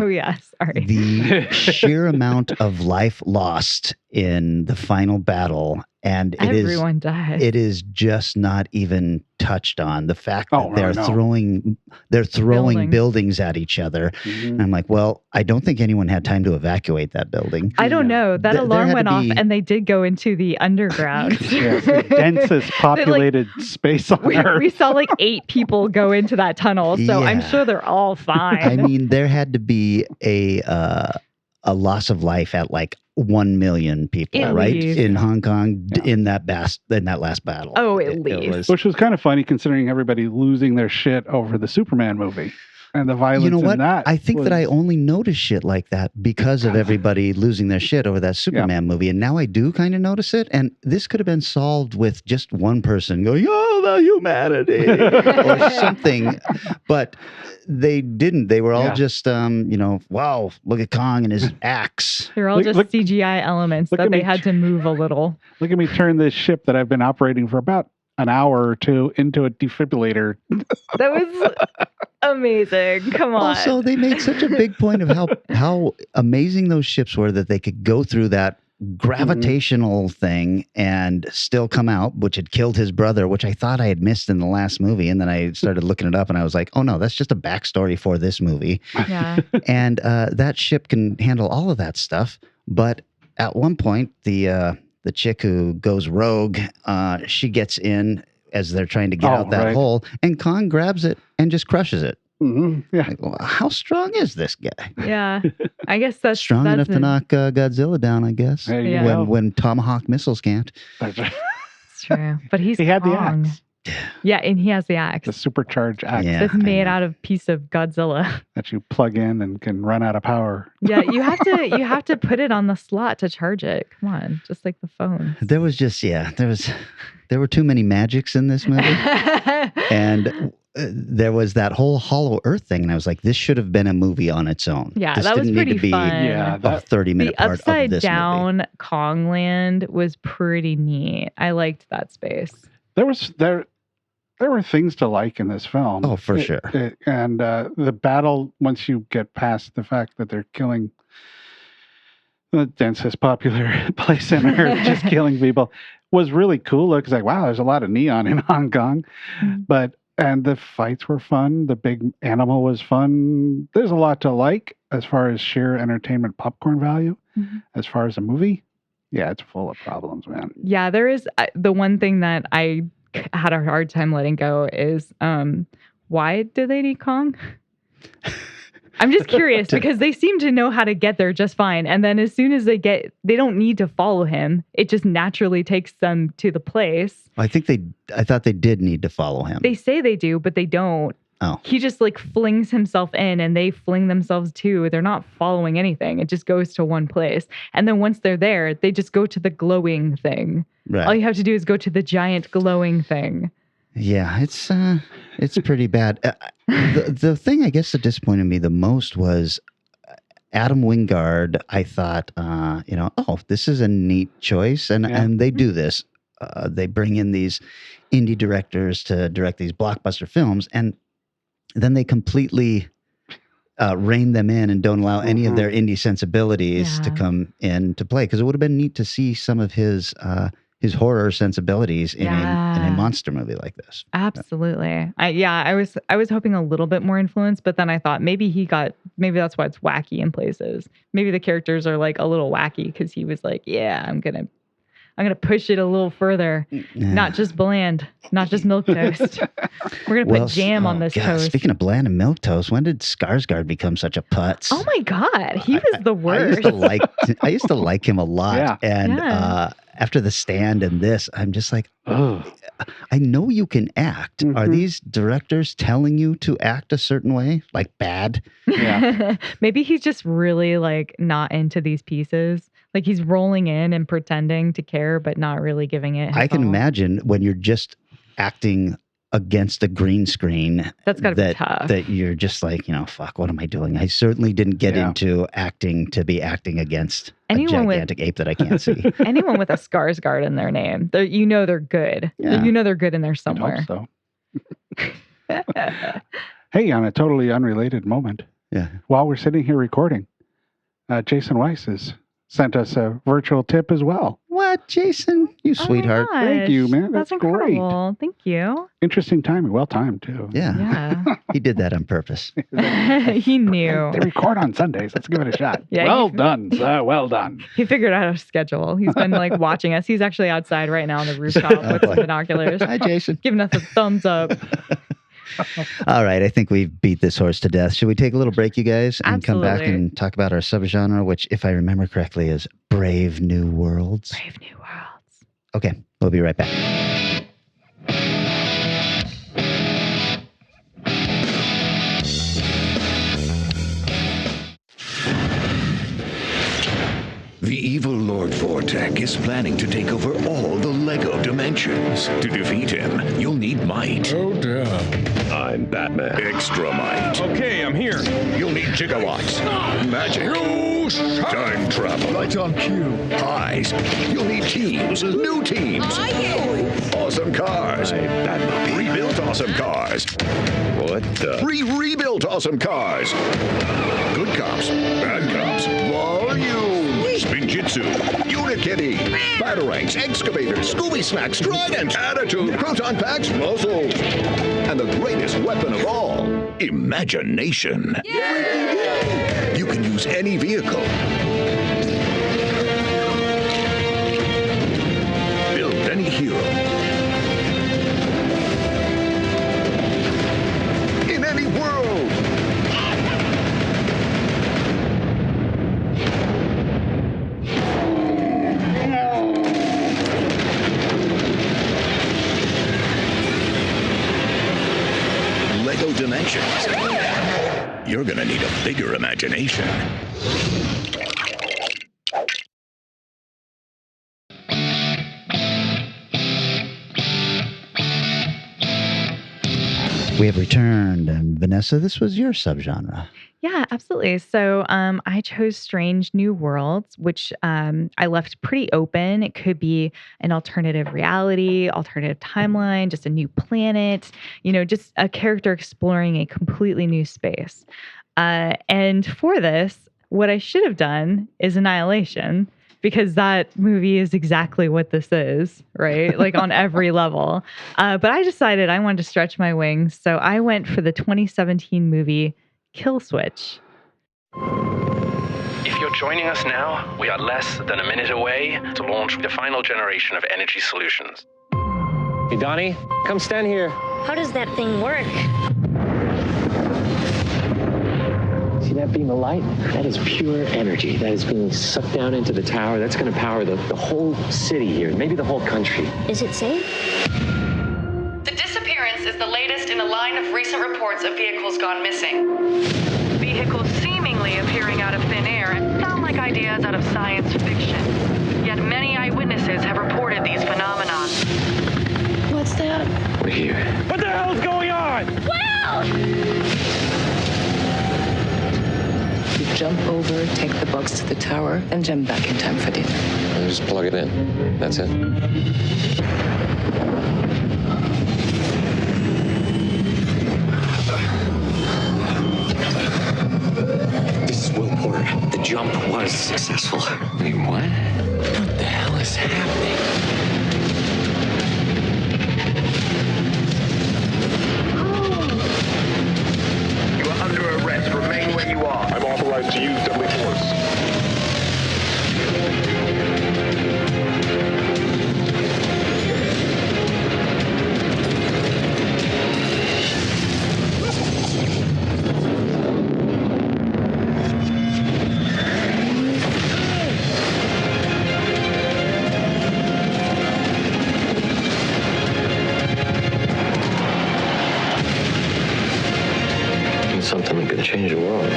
S6: Oh yeah, sorry.
S4: the sheer amount of life lost in the final battle, and
S6: Everyone died.
S4: it is just not even touched on. The fact that
S5: Oh, no,
S4: they're
S5: no.
S4: throwing
S6: Buildings.
S4: buildings at each other.
S5: Mhm.
S4: And I'm like, well, I don't think anyone had time to evacuate that building.
S6: I don't know. That
S4: There
S6: alarm
S4: had
S6: went
S4: to
S6: off,
S4: be-
S6: and they did go into the underground.
S5: Yeah, it's the densest populated space on
S6: we
S5: Earth.
S6: saw like 8 people go into that tunnel, so I'm
S4: Yeah.
S6: sure they're all fine.
S4: I mean, there had to be a loss of life at like 1 million people,
S6: At
S4: right,
S6: least.
S4: in Hong Kong
S5: Yeah.
S4: in that last battle.
S6: Oh, at
S4: It
S6: least.
S4: was-
S5: Which was kind of funny considering everybody losing their shit over the Superman movie and the violence
S4: you know what?
S5: in that.
S4: I think that I
S5: was-
S4: only noticed shit like that because of everybody losing their shit over that Superman movie. And now I do kind of notice it. And this could have been solved with just one person going, oh, the humanity or something. But they didn't. They were all
S5: Yeah.
S4: just, wow, look at Kong and his axe.
S6: They're all
S5: Look-
S6: just
S5: look-
S6: CGI elements
S5: look
S6: that
S5: at
S6: they
S5: me.
S6: had to move a little.
S5: Look at me turn this ship that I've been operating for about an hour or two into a defibrillator.
S6: That was amazing. Come on.
S4: Also, they made such a big point of how amazing those ships were that they could go through that gravitational thing and still come out, which had killed his brother, which I thought I had missed in the last movie. And then I started looking it up and I was like, oh no, that's just a backstory for this movie.
S6: Yeah.
S4: And that ship can handle all of that stuff. But at one point, the chick who goes rogue, she gets in as they're trying to get
S5: Oh,
S4: out that
S5: right.
S4: hole, and Kong grabs it and just crushes it.
S5: Yeah.
S4: Like, well, how strong is this guy?
S6: Yeah. I guess that's
S4: Strong
S6: that's
S4: enough to
S6: it.
S4: knock Godzilla down, I guess.
S5: There you
S6: Yeah.
S5: go.
S4: When Tomahawk missiles can't.
S5: That's right.
S6: It's true. But he's
S5: He had the
S6: Kong.
S5: axe,
S6: Yeah, and he has the axe.
S5: the supercharged axe
S4: Yeah.
S6: That's
S4: I
S6: made
S4: know.
S6: out of piece of Godzilla.
S5: that you plug in and can run out of power.
S6: Yeah, you have to put it on the slot to charge it. Come on, just like the phone.
S4: There was just there were too many magics in this movie, and there was that whole Hollow Earth thing, and I was like, this should have been a movie on its own.
S6: Yeah,
S4: this
S6: that was
S4: didn't need
S6: pretty
S4: to be
S6: fun.
S5: Yeah,
S4: a
S5: that
S4: 30-minute
S6: The
S4: part of
S6: upside
S4: this movie.
S6: down Kongland was pretty neat. I liked that space.
S5: there were things to like in this film.
S4: Oh, for sure.
S5: And the battle, once you get past the fact that they're killing the densest popular place on Earth, just killing people, was really cool. It's like, wow, there's a lot of neon in Hong Kong.
S6: Mhm.
S5: And the fights were fun. The big animal was fun. There's a lot to like as far as sheer entertainment popcorn value.
S6: Mhm.
S5: As far as a movie, yeah, it's full of problems, man.
S6: Yeah, there is the one thing that I had a hard time letting go is why do they need Kong? I'm just curious because they seem to know how to get there just fine. And then as soon as they don't need to follow him. It just naturally takes them to the place.
S4: I thought they did need to follow him.
S6: They say they do, but they don't.
S4: Oh.
S6: He just like flings himself in and they fling themselves too. They're not following anything. It just goes to one place. And then once they're there, they just go to the glowing thing.
S4: Right.
S6: All you have to do is go to the giant glowing thing.
S4: Yeah, it's pretty bad. The thing I guess that disappointed me the most was Adam Wingard. I thought, this is a neat choice, and they do this. They bring in these indie directors to direct these blockbuster films, and then they completely rein them in and don't allow any of their indie sensibilities to come into play. Because it would have been neat to see some of his horror sensibilities in a monster movie like this.
S6: Absolutely. I was hoping a little bit more influence, but then I thought maybe that's why it's wacky in places. Maybe the characters are like a little wacky because he was like, yeah, I'm gonna push it a little further. Not just bland, not just milk toast. We're gonna put jam on this toast.
S4: Speaking of bland and milk toast, when did Skarsgård become such a putz?
S6: Oh my God, he was the worst.
S4: I used to like him a lot, after The Stand and this, I'm just like, I know you can act. Mm-hmm. Are these directors telling you to act a certain way, like bad?
S5: Yeah.
S6: Maybe he's just really like not into these pieces. Like he's rolling in and pretending to care, but not really giving it his
S4: I can
S6: all.
S4: imagine when you're just acting against a green screen.
S6: That's got to be tough.
S4: That you're just like, fuck, what am I doing? I certainly didn't get into acting to be acting against a gigantic ape that I can't see.
S6: Anyone with a Skarsgård in their name, they're good.
S4: Yeah.
S6: They're good in there somewhere.
S5: I hope so. Hey, on a totally unrelated moment.
S4: Yeah.
S5: While we're sitting here recording, Jason Weiss has sent us a virtual tip as well.
S4: What, Jason? You sweetheart.
S5: Thank you, man. That's
S6: incredible.
S5: Great.
S6: Thank you.
S5: Interesting timing. Well timed, too.
S6: Yeah.
S4: He did that on purpose.
S6: He knew.
S5: They record on Sundays. Let's give it a shot.
S6: Yeah,
S5: well done. Well done.
S6: He figured out a schedule. He's been like watching us. He's actually outside right now on the rooftop with some binoculars.
S4: Hi, Jason.
S6: Giving us a thumbs up.
S4: All right, I think we've beat this horse to death. Should we take a little break, you guys, and come back
S6: Absolutely.
S4: and talk about our subgenre, which, if I remember correctly, is Brave New Worlds?
S6: Brave New Worlds.
S4: Okay, we'll be right back.
S7: The evil Lord Vortek is planning to take over all the Lego dimensions. To defeat him, you'll need might.
S3: Oh, dear.
S7: I'm Batman. Extra might.
S3: Okay, I'm here.
S7: You'll need gigawatts. Magic. Time travel.
S3: Right on cue.
S7: Pies. You'll need teams. New teams. Awesome cars. Rebuilt awesome cars. What the? Rebuilt awesome cars. Good cops. Bad cops. Volume. Spinjitzu. Unikitty. Batarangs. Excavators. Scooby Snacks. Trident. Attitude. Proton packs. Muscles. And the greatest weapon of all. Imagination. Yay! You can use any vehicle. Build any hero. In any world. Lego Dimensions. You're gonna need a bigger imagination.
S4: We have returned, and Vanessa, this was your subgenre.
S6: Yeah, absolutely. So I chose Strange New Worlds, which I left pretty open. It could be an alternative reality, alternative timeline, just a new planet, just a character exploring a completely new space. And for this, what I should have done is Annihilation, because that movie is exactly what this is, right? Like on every level. But I decided I wanted to stretch my wings. So I went for the 2017 movie Kill Switch.
S8: If you're joining us now, we are less than a minute away to launch the final generation of energy solutions.
S9: Hey, Donnie, come stand here.
S10: How does that thing work?
S9: See that beam of light? That is pure energy. That is being sucked down into the tower. That's going to power the whole city here, maybe the whole country.
S10: Is it safe?
S11: The disappearance is the latest in a line of recent reports of vehicles gone missing. Vehicles seemingly appearing out of thin air and sound like ideas out of science fiction. Yet many eyewitnesses have reported these phenomena.
S10: What's that?
S9: We're here.
S12: What the hell's going on?
S10: Well!
S13: You jump over, take the box to the tower, and jump back in time for dinner.
S9: I'll just plug it in. That's it.
S8: This is Will Porter. The jump was successful.
S9: Wait, what?
S8: What the hell is happening?
S7: You are under arrest. Remain where you are.
S3: I'm authorized to use deadly force.
S9: Something that could change the world.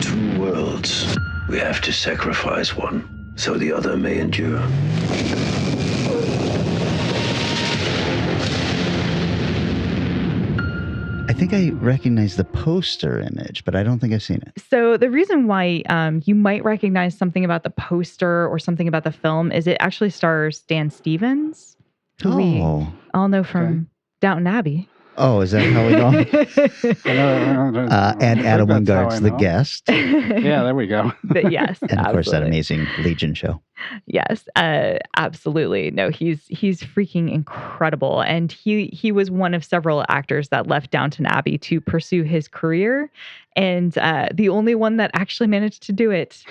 S7: Two worlds. We have to sacrifice one, so the other may endure.
S4: I think I recognize the poster image, but I don't think I've seen it.
S6: So the reason why you might recognize something about the poster or something about the film is it actually stars Dan Stevens, who we all know from Downton Abbey.
S4: Oh, is that how we know? And Adam Wingard's the guest.
S5: Yeah, there we go.
S6: But yes,
S4: and of course that amazing Legion show.
S6: Yes, absolutely. No, he's freaking incredible, and he was one of several actors that left Downton Abbey to pursue his career, and the only one that actually managed to do it.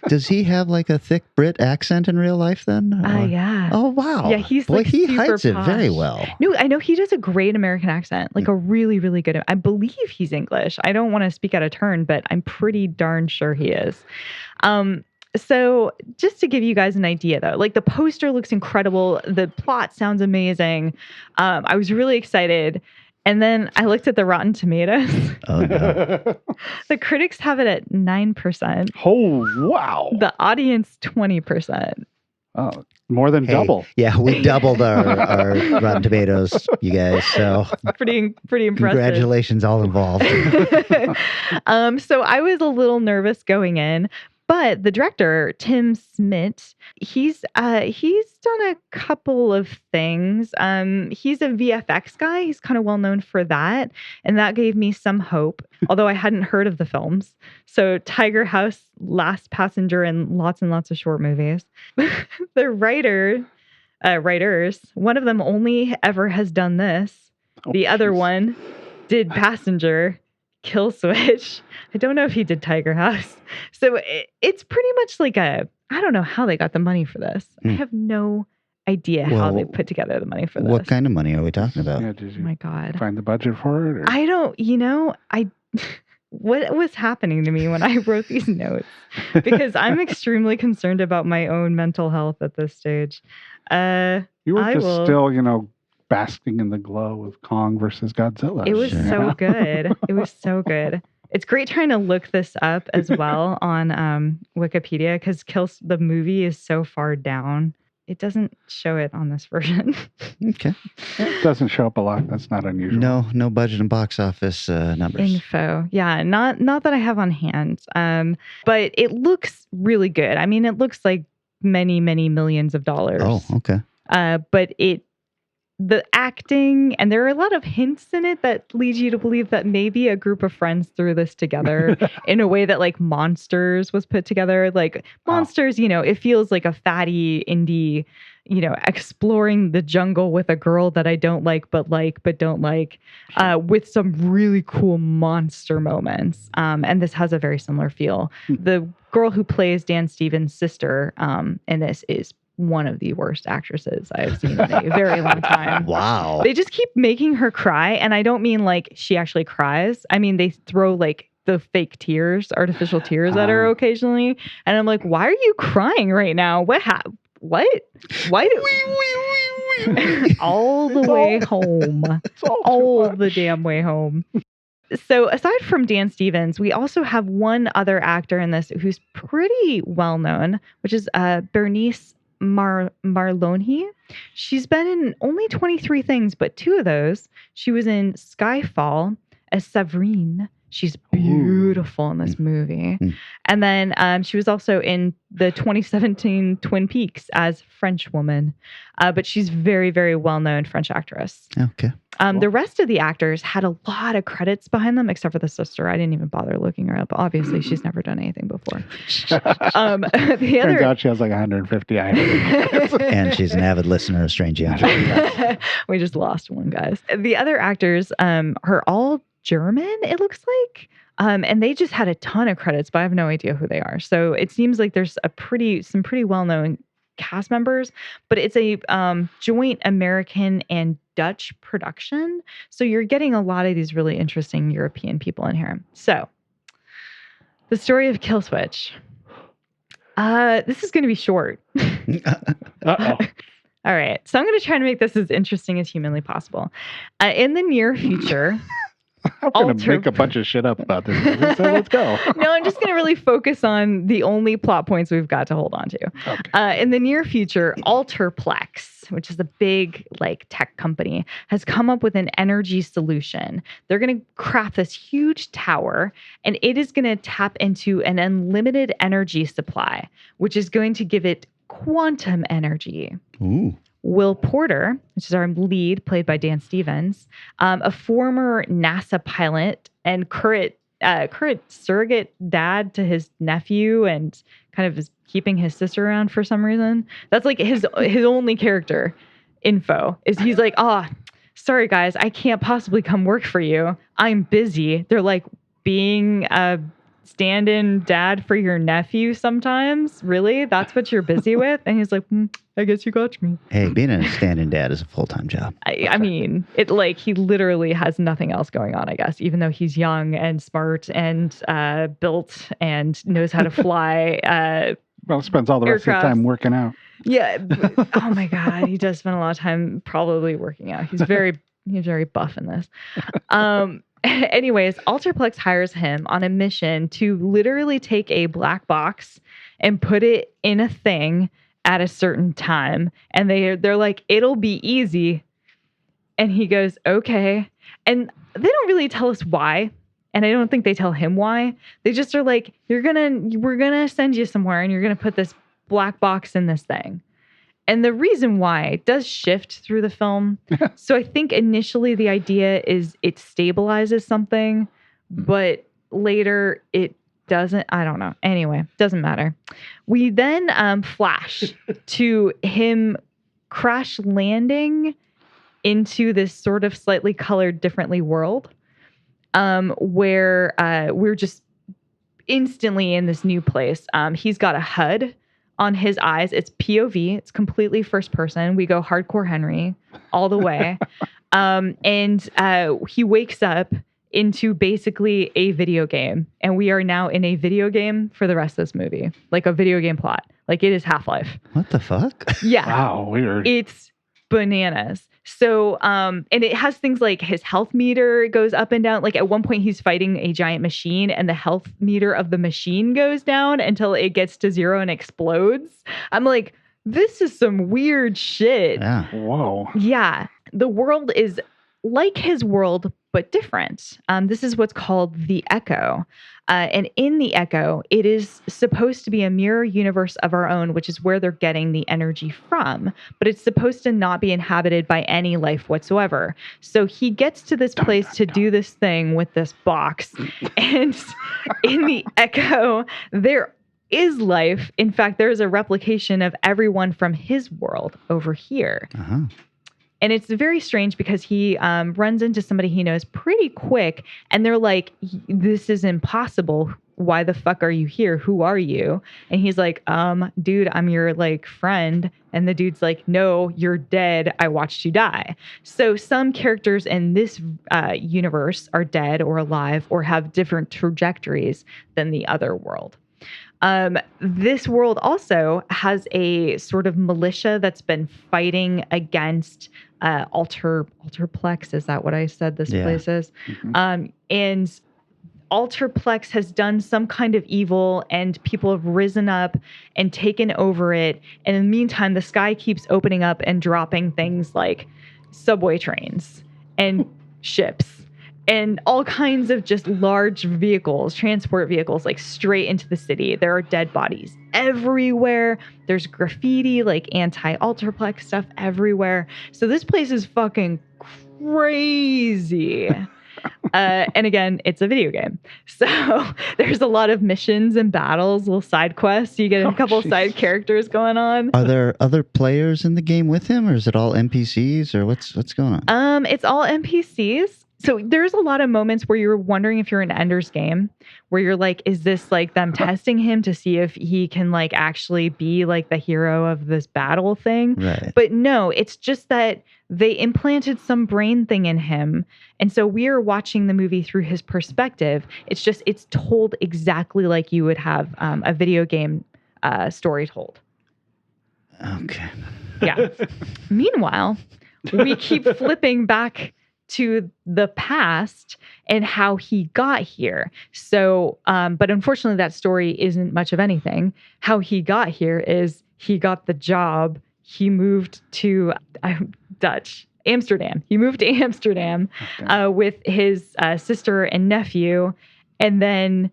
S4: Does he have like a thick Brit accent in real life then?
S6: Yeah.
S4: Oh wow.
S6: Yeah, he's
S4: boy,
S6: like
S4: he
S6: super
S4: hides it
S6: posh.
S4: very well.
S6: No, I know he does a great American accent, like a really, really good. I believe he's English. I don't want to speak out of turn, but I'm pretty darn sure he is. So just to give you guys an idea though, like the poster looks incredible. The plot sounds amazing. I was really excited. And then I looked at the Rotten Tomatoes.
S4: Oh no.
S6: The critics have it at 9%.
S5: Oh, wow.
S6: The audience, 20%.
S5: Oh, more than double.
S4: Yeah, we doubled our Rotten Tomatoes, you guys. So
S6: pretty impressive.
S4: Congratulations, all involved.
S6: So I was a little nervous going in, but the director, Tim Smith, he's done a couple of things. He's a VFX guy. He's kind of well known for that, and that gave me some hope. Although I hadn't heard of the films. So Tiger House, Last Passenger, and lots of short movies. The writers, one of them only ever has done this. The other one did Passenger, Kill Switch. I don't know if he did Tiger House. So it's pretty much like I don't know how they got the money for this. I have no idea how they put together the money for this.
S4: What kind of money are we talking about?
S5: Yeah, did you
S6: Oh my God.
S5: find the budget for it? Or?
S6: I don't, what was happening to me when I wrote these notes? Because I'm extremely concerned about my own mental health at this stage.
S5: You were still, basking in the glow of Kong versus Godzilla.
S6: It was so good. It was so good. It's great trying to look this up as well on Wikipedia because the movie is so far down. It doesn't show it on this version.
S4: Okay.
S5: It doesn't show up a lot. That's not unusual.
S4: No budget and box office numbers.
S6: Info. Yeah, not that I have on hand. But it looks really good. I mean, it looks like many, many millions of dollars.
S4: Oh, okay.
S6: But the acting, and there are a lot of hints in it that lead you to believe that maybe a group of friends threw this together in a way that like Monsters was put together. Like Monsters, it feels like a fatty indie, exploring the jungle with a girl that I don't like, but don't like, with some really cool monster moments. And this has a very similar feel. The girl who plays Dan Stevens' sister in this is one of the worst actresses I've seen in a very long time.
S4: Wow.
S6: They just keep making her cry. And I don't mean like she actually cries. I mean, they throw like the fake tears, artificial tears at her occasionally. And I'm like, why are you crying right now? What? Why? All the way home. All the damn way home. So aside from Dan Stevens, we also have one other actor in this who's pretty well known, which is Bernice Marloney. She's been in only 23 things, but 2 of those, she was in Skyfall as Severine. She's beautiful in this movie. And then she was also in the 2017 Twin Peaks as French woman. But she's very, very well-known French actress.
S4: Okay.
S6: The rest of the actors had a lot of credits behind them, except for the sister. I didn't even bother looking her up. Obviously, she's never done anything before.
S5: Turns out she has like 150 items.
S4: And she's an avid listener of Strange Young.
S6: We just lost one, guys. The other actors are all German, it looks like. And they just had a ton of credits, but I have no idea who they are. So it seems like there's some pretty well-known cast members, but it's a joint American and Dutch production. So you're getting a lot of these really interesting European people in here. So the story of Kill Switch. This is going to be short.
S5: Uh-oh.
S6: All right. So I'm going to try to make this as interesting as humanly possible. In the near future...
S5: I'm going to make a bunch of shit up about this movie, so let's go.
S6: No, I'm just going to really focus on the only plot points we've got to hold on to. Okay. In the near future, Alterplex, which is a big tech company, has come up with an energy solution. They're going to craft this huge tower, and it is going to tap into an unlimited energy supply, which is going to give it quantum energy.
S4: Ooh.
S6: Will Porter, which is our lead, played by Dan Stevens, a former NASA pilot and current surrogate dad to his nephew, and kind of is keeping his sister around for some reason. That's like his only character info is he's like, sorry guys, I can't possibly come work for you. I'm busy. They're like, being a stand-in dad for your nephew sometimes? Really? That's what you're busy with? And he's like, I guess you got me.
S4: Hey, being a stand-in dad is a full-time job.
S6: I mean, he literally has nothing else going on, I guess, even though he's young and smart and built and knows how to fly.
S5: Well, spends all the rest of the time working out.
S6: Yeah. Oh my God. He does spend a lot of time probably working out. He's very buff in this. Anyways, Alterplex hires him on a mission to literally take a black box and put it in a thing at a certain time. And they're like, it'll be easy. And he goes, okay. And they don't really tell us why. And I don't think they tell him why. They just are like, we're going to send you somewhere and you're going to put this black box in this thing. And the reason why it does shift through the film. So I think initially the idea is it stabilizes something, but later it doesn't. I don't know. Anyway, doesn't matter. We then flash to him crash landing into this sort of slightly colored differently world, where we're just instantly in this new place. He's got a HUD on his eyes. It's POV. It's completely first person. We go hardcore Henry all the way. And he wakes up into basically a video game. And we are now in a video game for the rest of this movie. Like a video game plot. Like it is Half-Life.
S4: What the fuck?
S6: Yeah.
S5: Wow, weird.
S6: It's bananas. So, and it has things like his health meter goes up and down. Like at one point he's fighting a giant machine and the health meter of the machine goes down until it gets to 0 and explodes. I'm like, this is some weird shit.
S4: Yeah.
S5: Whoa.
S6: Yeah. The world is like his world, but different. This is what's called the Echo. And in the Echo, it is supposed to be a mirror universe of our own, which is where they're getting the energy from. But it's supposed to not be inhabited by any life whatsoever. So he gets to this place to do this thing with this box. And in the Echo, there is life. In fact, there is a replication of everyone from his world over here.
S4: Uh-huh.
S6: And it's very strange because he runs into somebody he knows pretty quick. And they're like, this is impossible. Why the fuck are you here? Who are you? And he's like, dude, I'm your like friend. And the dude's like, no, you're dead. I watched you die. So some characters in this universe are dead or alive or have different trajectories than the other world. This world also has a sort of militia that's been fighting against Alterplex. Is that what I said this place is? Mm-hmm. And Alterplex has done some kind of evil and people have risen up and taken over it. And in the meantime, the sky keeps opening up and dropping things like subway trains and ships. And all kinds of just large vehicles, transport vehicles, like straight into the city. There are dead bodies everywhere. There's graffiti, like anti-Alterplex stuff everywhere. So this place is fucking crazy. And again, it's a video game. So there's a lot of missions and battles, little side quests. You get a couple side characters going on.
S4: Are there other players in the game with him, or is it all NPCs, or what's going on?
S6: It's all NPCs. So there's a lot of moments where you're wondering if you're in Ender's Game, where you're like, is this like them testing him to see if he can like actually be like the hero of this battle thing?
S4: Right.
S6: But no, it's just that they implanted some brain thing in him. And so we are watching the movie through his perspective. It's just, it's told exactly like you would have a video game story told.
S4: Okay.
S6: Yeah. Meanwhile, we keep flipping back to the past and how he got here. So, but unfortunately that story isn't much of anything. How he got here is he got the job. He moved to Amsterdam. He moved to Amsterdam with his sister and nephew, and then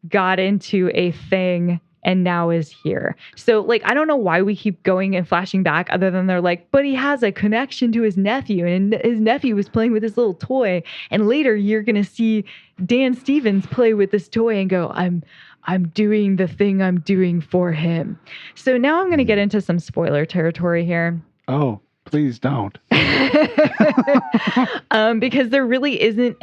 S6: got into a thing and now is here. So like, I don't know why we keep going and flashing back other than they're like, but he has a connection to his nephew and his nephew was playing with this little toy. And later you're going to see Dan Stevens play with this toy and go, I'm doing the thing I'm doing for him. So now I'm going to get into some spoiler territory here.
S5: Oh, please don't.
S6: Because there really isn't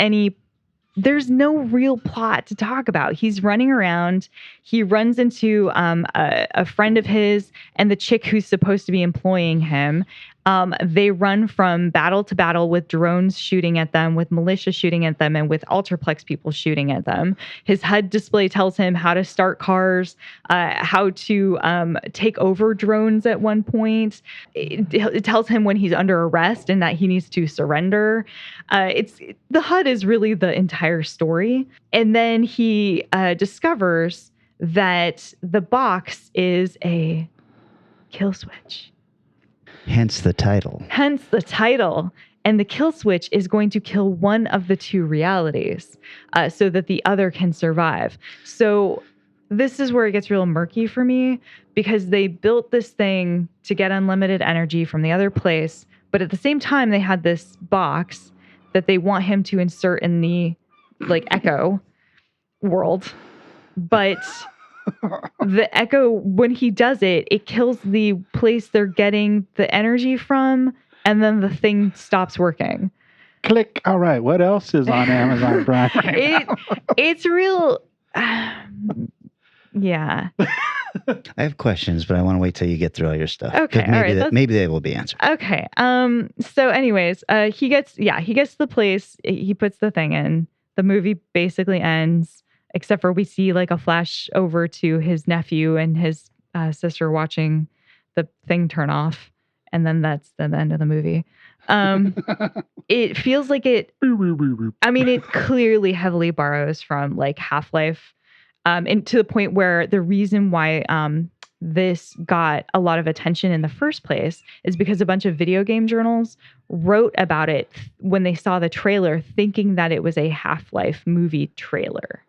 S6: there's no real plot to talk about. He's running around. He runs into a friend of his and the chick who's supposed to be employing him. They run from battle to battle with drones shooting at them, with militia shooting at them, and with Alterplex people shooting at them. His HUD display tells him how to start cars, how to take over drones at one point. It tells him when he's under arrest and that he needs to surrender. The HUD is really the entire story. And then he discovers that the box is a kill switch.
S4: Hence the title. And the kill switch is going to kill one of the two realities so that the other can survive. So this is where it gets real murky for me because they built this thing to get unlimited energy from the other place. But at the same time, they had this box that they want him to insert in the like Echo world. But the Echo, when he does it, it kills the place they're getting the energy from, and then the thing stops working.
S5: Click. All right. What else is on Amazon Prime right now?
S6: It's real. Yeah.
S4: I have questions, but I want to wait till you get through all your stuff.
S6: Okay.
S4: Maybe they will be answered.
S6: Okay. So anyways, he gets to the place, he puts the thing in. The movie basically ends, except for we see like a flash over to his nephew and his sister watching the thing turn off. And then that's the end of the movie. It feels like it clearly heavily borrows from like Half-Life. And to the point where the reason why this got a lot of attention in the first place is because a bunch of video game journals wrote about it when they saw the trailer, thinking that it was a Half-Life movie trailer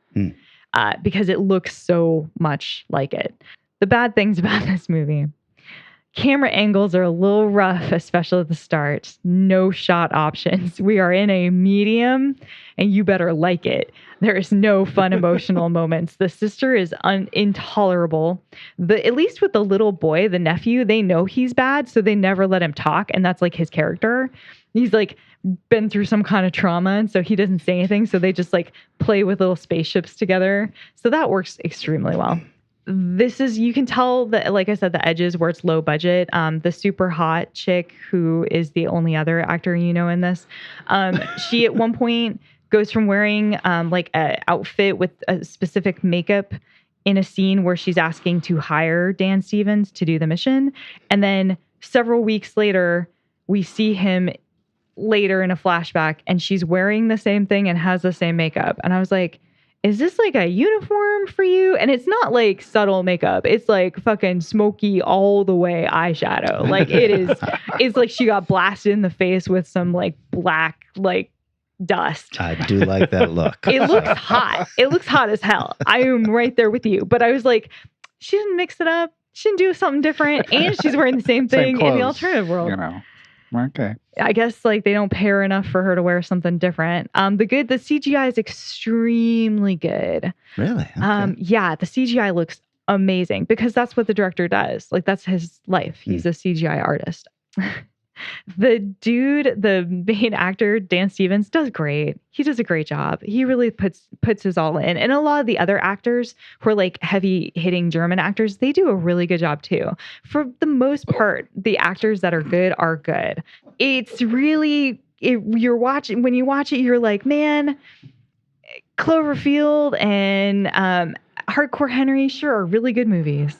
S6: because it looks so much like it. The bad things about this movie: camera angles are a little rough, especially at the start. No shot options. We are in a medium, and you better like it. There is no fun emotional moments. The sister is intolerable. At least with the little boy, the nephew, they know he's bad, so they never let him talk, and that's like his character. He's like been through some kind of trauma, and so he doesn't say anything, so they just like play with little spaceships together. So that works extremely well. You can tell that, like I said, the edges where it's low budget. The super hot chick who is the only other actor in this, she at one point goes from wearing like an outfit with a specific makeup in a scene where she's asking to hire Dan Stevens to do the mission. And then several weeks later, we see him later in a flashback and she's wearing the same thing and has the same makeup. And I was like, is this like a uniform for you? And it's not like subtle makeup. It's like fucking smoky all the way eyeshadow. Like it's like she got blasted in the face with some like black, like dust.
S4: I do like that look.
S6: It looks hot. It looks hot as hell. I am right there with you. But I was like, she didn't mix it up. She didn't do something different. And she's wearing the same thing in the alternative world.
S5: Okay.
S6: I guess like they don't pay her enough for her to wear something different. The CGI is extremely good.
S4: Really? Okay.
S6: Yeah, the CGI looks amazing because that's what the director does. Like that's his life. He's a CGI artist. The dude, the main actor, Dan Stevens, does great. He does a great job. He really puts his all in. And a lot of the other actors who are like heavy hitting German actors, they do a really good job too. For the most part, the actors that are good are good. It's really, when you watch it, you're like, man, Cloverfield and Hardcore Henry sure are really good movies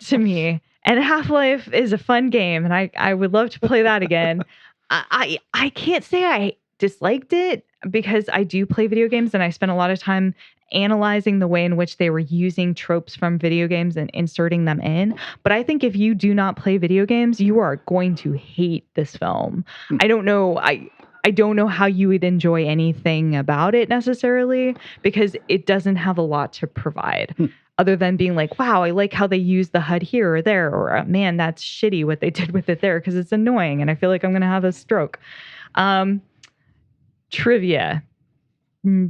S6: to me. And Half-Life is a fun game, and I would love to play that again. I can't say I disliked it because I do play video games, and I spent a lot of time analyzing the way in which they were using tropes from video games and inserting them in. But I think if you do not play video games, you are going to hate this film. I don't know. I don't know how you would enjoy anything about it necessarily because it doesn't have a lot to provide. Other than being like, wow, I like how they use the HUD here or there, or man, that's shitty what they did with it there because it's annoying and I feel like I'm going to have a stroke. Trivia.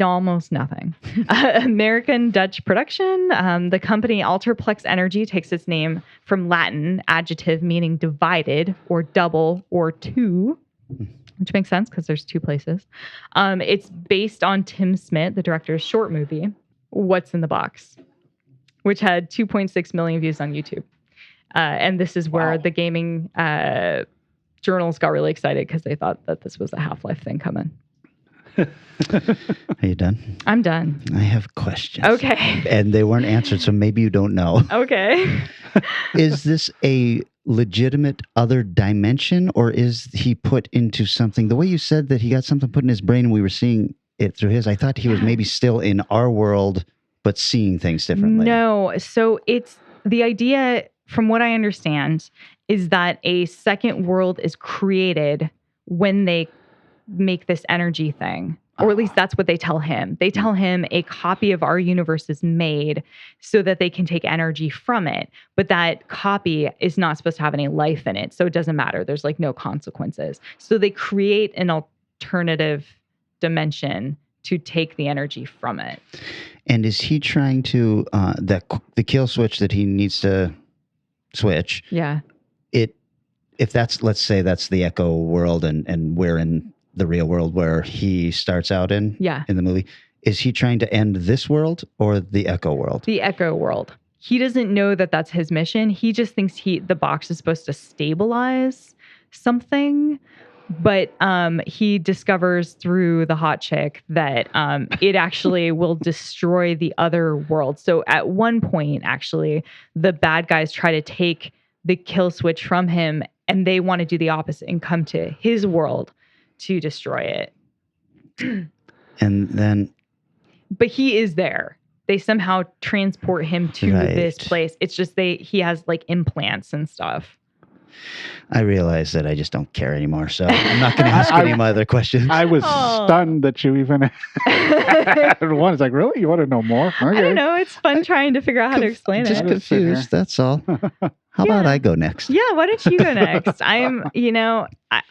S6: Almost nothing. American-Dutch production. The company Alterplex Energy takes its name from Latin adjective meaning divided or double or two, which makes sense because there's two places. It's based on Tim Smith, the director's short movie, What's in the Box, which had 2.6 million views on YouTube. And this is where the gaming journals got really excited because they thought that this was a Half-Life thing coming.
S4: Are you done?
S6: I'm done.
S4: I have questions.
S6: Okay.
S4: And they weren't answered, so maybe you don't know.
S6: Okay.
S4: Is this a legitimate other dimension, or is he put into something? The way you said that he got something put in his brain and we were seeing it through his, I thought he was maybe still in our world, but seeing things differently.
S6: No. So it's the idea, from what I understand, is that a second world is created when they make this energy thing. Or at least that's what they tell him. They tell him a copy of our universe is made so that they can take energy from it. But that copy is not supposed to have any life in it. So it doesn't matter. There's like no consequences. So they create an alternative dimension to take the energy from it.
S4: And is he trying to the kill switch that he needs to switch?
S6: Yeah.
S4: If that's, let's say that's the Echo world and we're in the real world where he starts out in the movie, is he trying to end this world or the Echo world?
S6: The Echo world. He doesn't know that that's his mission. He just thinks the box is supposed to stabilize something. But he discovers through the hot chick that it actually will destroy the other world. So at one point, actually, the bad guys try to take the kill switch from him, and they want to do the opposite and come to his world to destroy it.
S4: And then...
S6: But he is there. they somehow transport him to this place. It's just he has like implants and stuff.
S4: I realize that I just don't care anymore, so I'm not going to ask any of my other questions.
S5: I was stunned that you even had one. It's like, really? You want to know more? Okay.
S6: I don't know. It's fun trying to figure out how to explain
S4: just
S6: it.
S4: Confused, that's all. How about I go next?
S6: Yeah, why don't you go next? I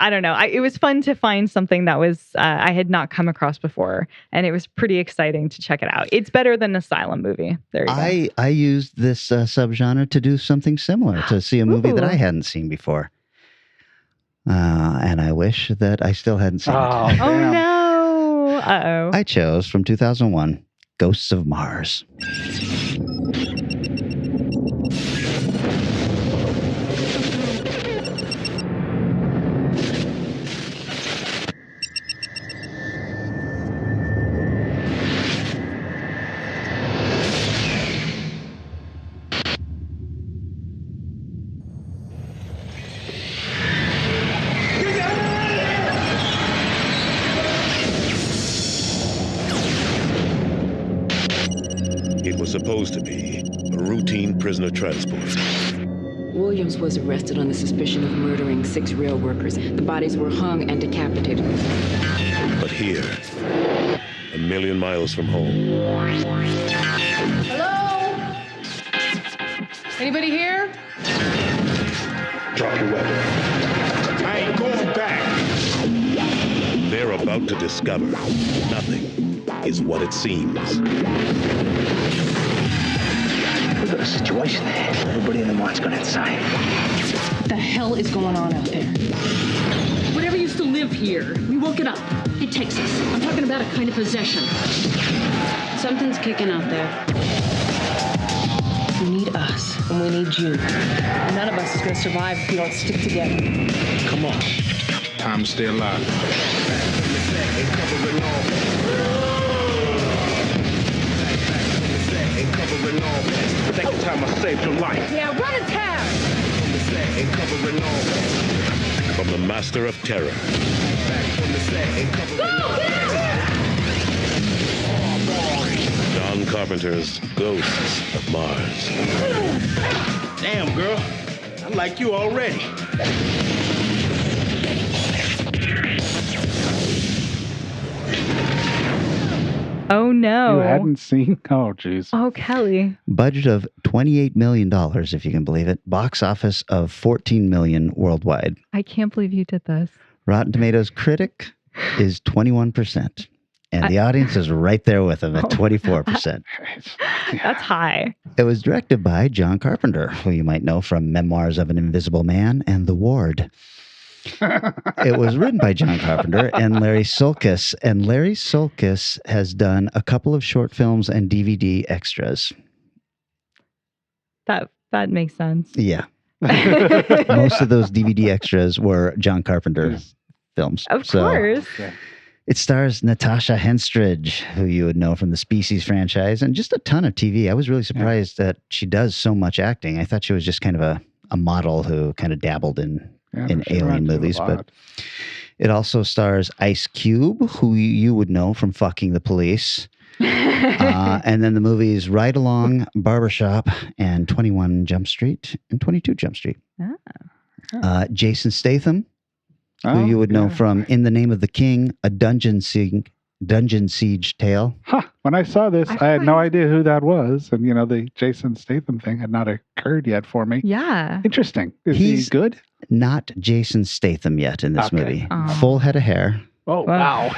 S6: don't know. It was fun to find something that was I had not come across before, and it was pretty exciting to check it out. It's better than an Asylum movie. There you go.
S4: I used this subgenre to do something similar, to see a movie that I hadn't seen before. And I wish that I still hadn't seen it.
S6: Oh, no. Uh-oh.
S4: I chose from 2001, Ghosts of Mars.
S14: It was supposed to be a routine prisoner transport.
S13: Williams was arrested on the suspicion of murdering 6 rail workers. The bodies were hung and decapitated.
S14: But here, a million miles from home,
S15: Hello? Anybody here?
S14: drop your weapon.
S3: I ain't going back.
S14: They're about to discover nothing is what it seems.
S16: We've got a situation there. Everybody in the mine's gone insane.
S15: What the hell is going on out there? Whatever used to live here, we woke it up. It takes us. I'm talking about a kind of possession. Something's kicking out there. We need us, and we need you. None of us is going to survive if we don't stick together.
S3: Come on. Time to stay alive. Second time I saved your life.
S15: Yeah, run and tear!
S14: From the master of terror. John Carpenter's Ghosts of Mars.
S3: Damn, girl. I like you already.
S6: Oh, no.
S5: You hadn't seen? Oh, jeez.
S6: Oh, Kelly.
S4: Budget of $28 million, if you can believe it. Box office of $14 million worldwide.
S6: I can't believe you did this.
S4: Rotten Tomatoes critic is 21%. And the audience is right there with them at 24%.
S6: That's high.
S4: It was directed by John Carpenter, who you might know from Memoirs of an Invisible Man and The Ward. It was written by John Carpenter and Larry Sulkis. And Larry Sulkis has done a couple of short films and DVD extras.
S6: That makes sense.
S4: Yeah. Most of those DVD extras were John Carpenter films.
S6: Of course.
S4: It stars Natasha Henstridge, who you would know from the Species franchise, and just a ton of TV. I was really surprised that she does so much acting. I thought she was just kind of a model who kind of dabbled in alien movies. But it also stars Ice Cube, who you would know from Fucking the Police. And then the movies Ride Along, Barbershop, and 21 Jump Street and 22 Jump Street. Jason Statham, who you would know from In the Name of the King, a Dungeon Siege tale.
S5: When I saw this, I had no idea who that was. And, the Jason Statham thing had not occurred yet for me.
S6: Yeah.
S5: Interesting. Is he good?
S4: Not Jason Statham yet in this movie. Full head of hair.
S5: Oh, wow.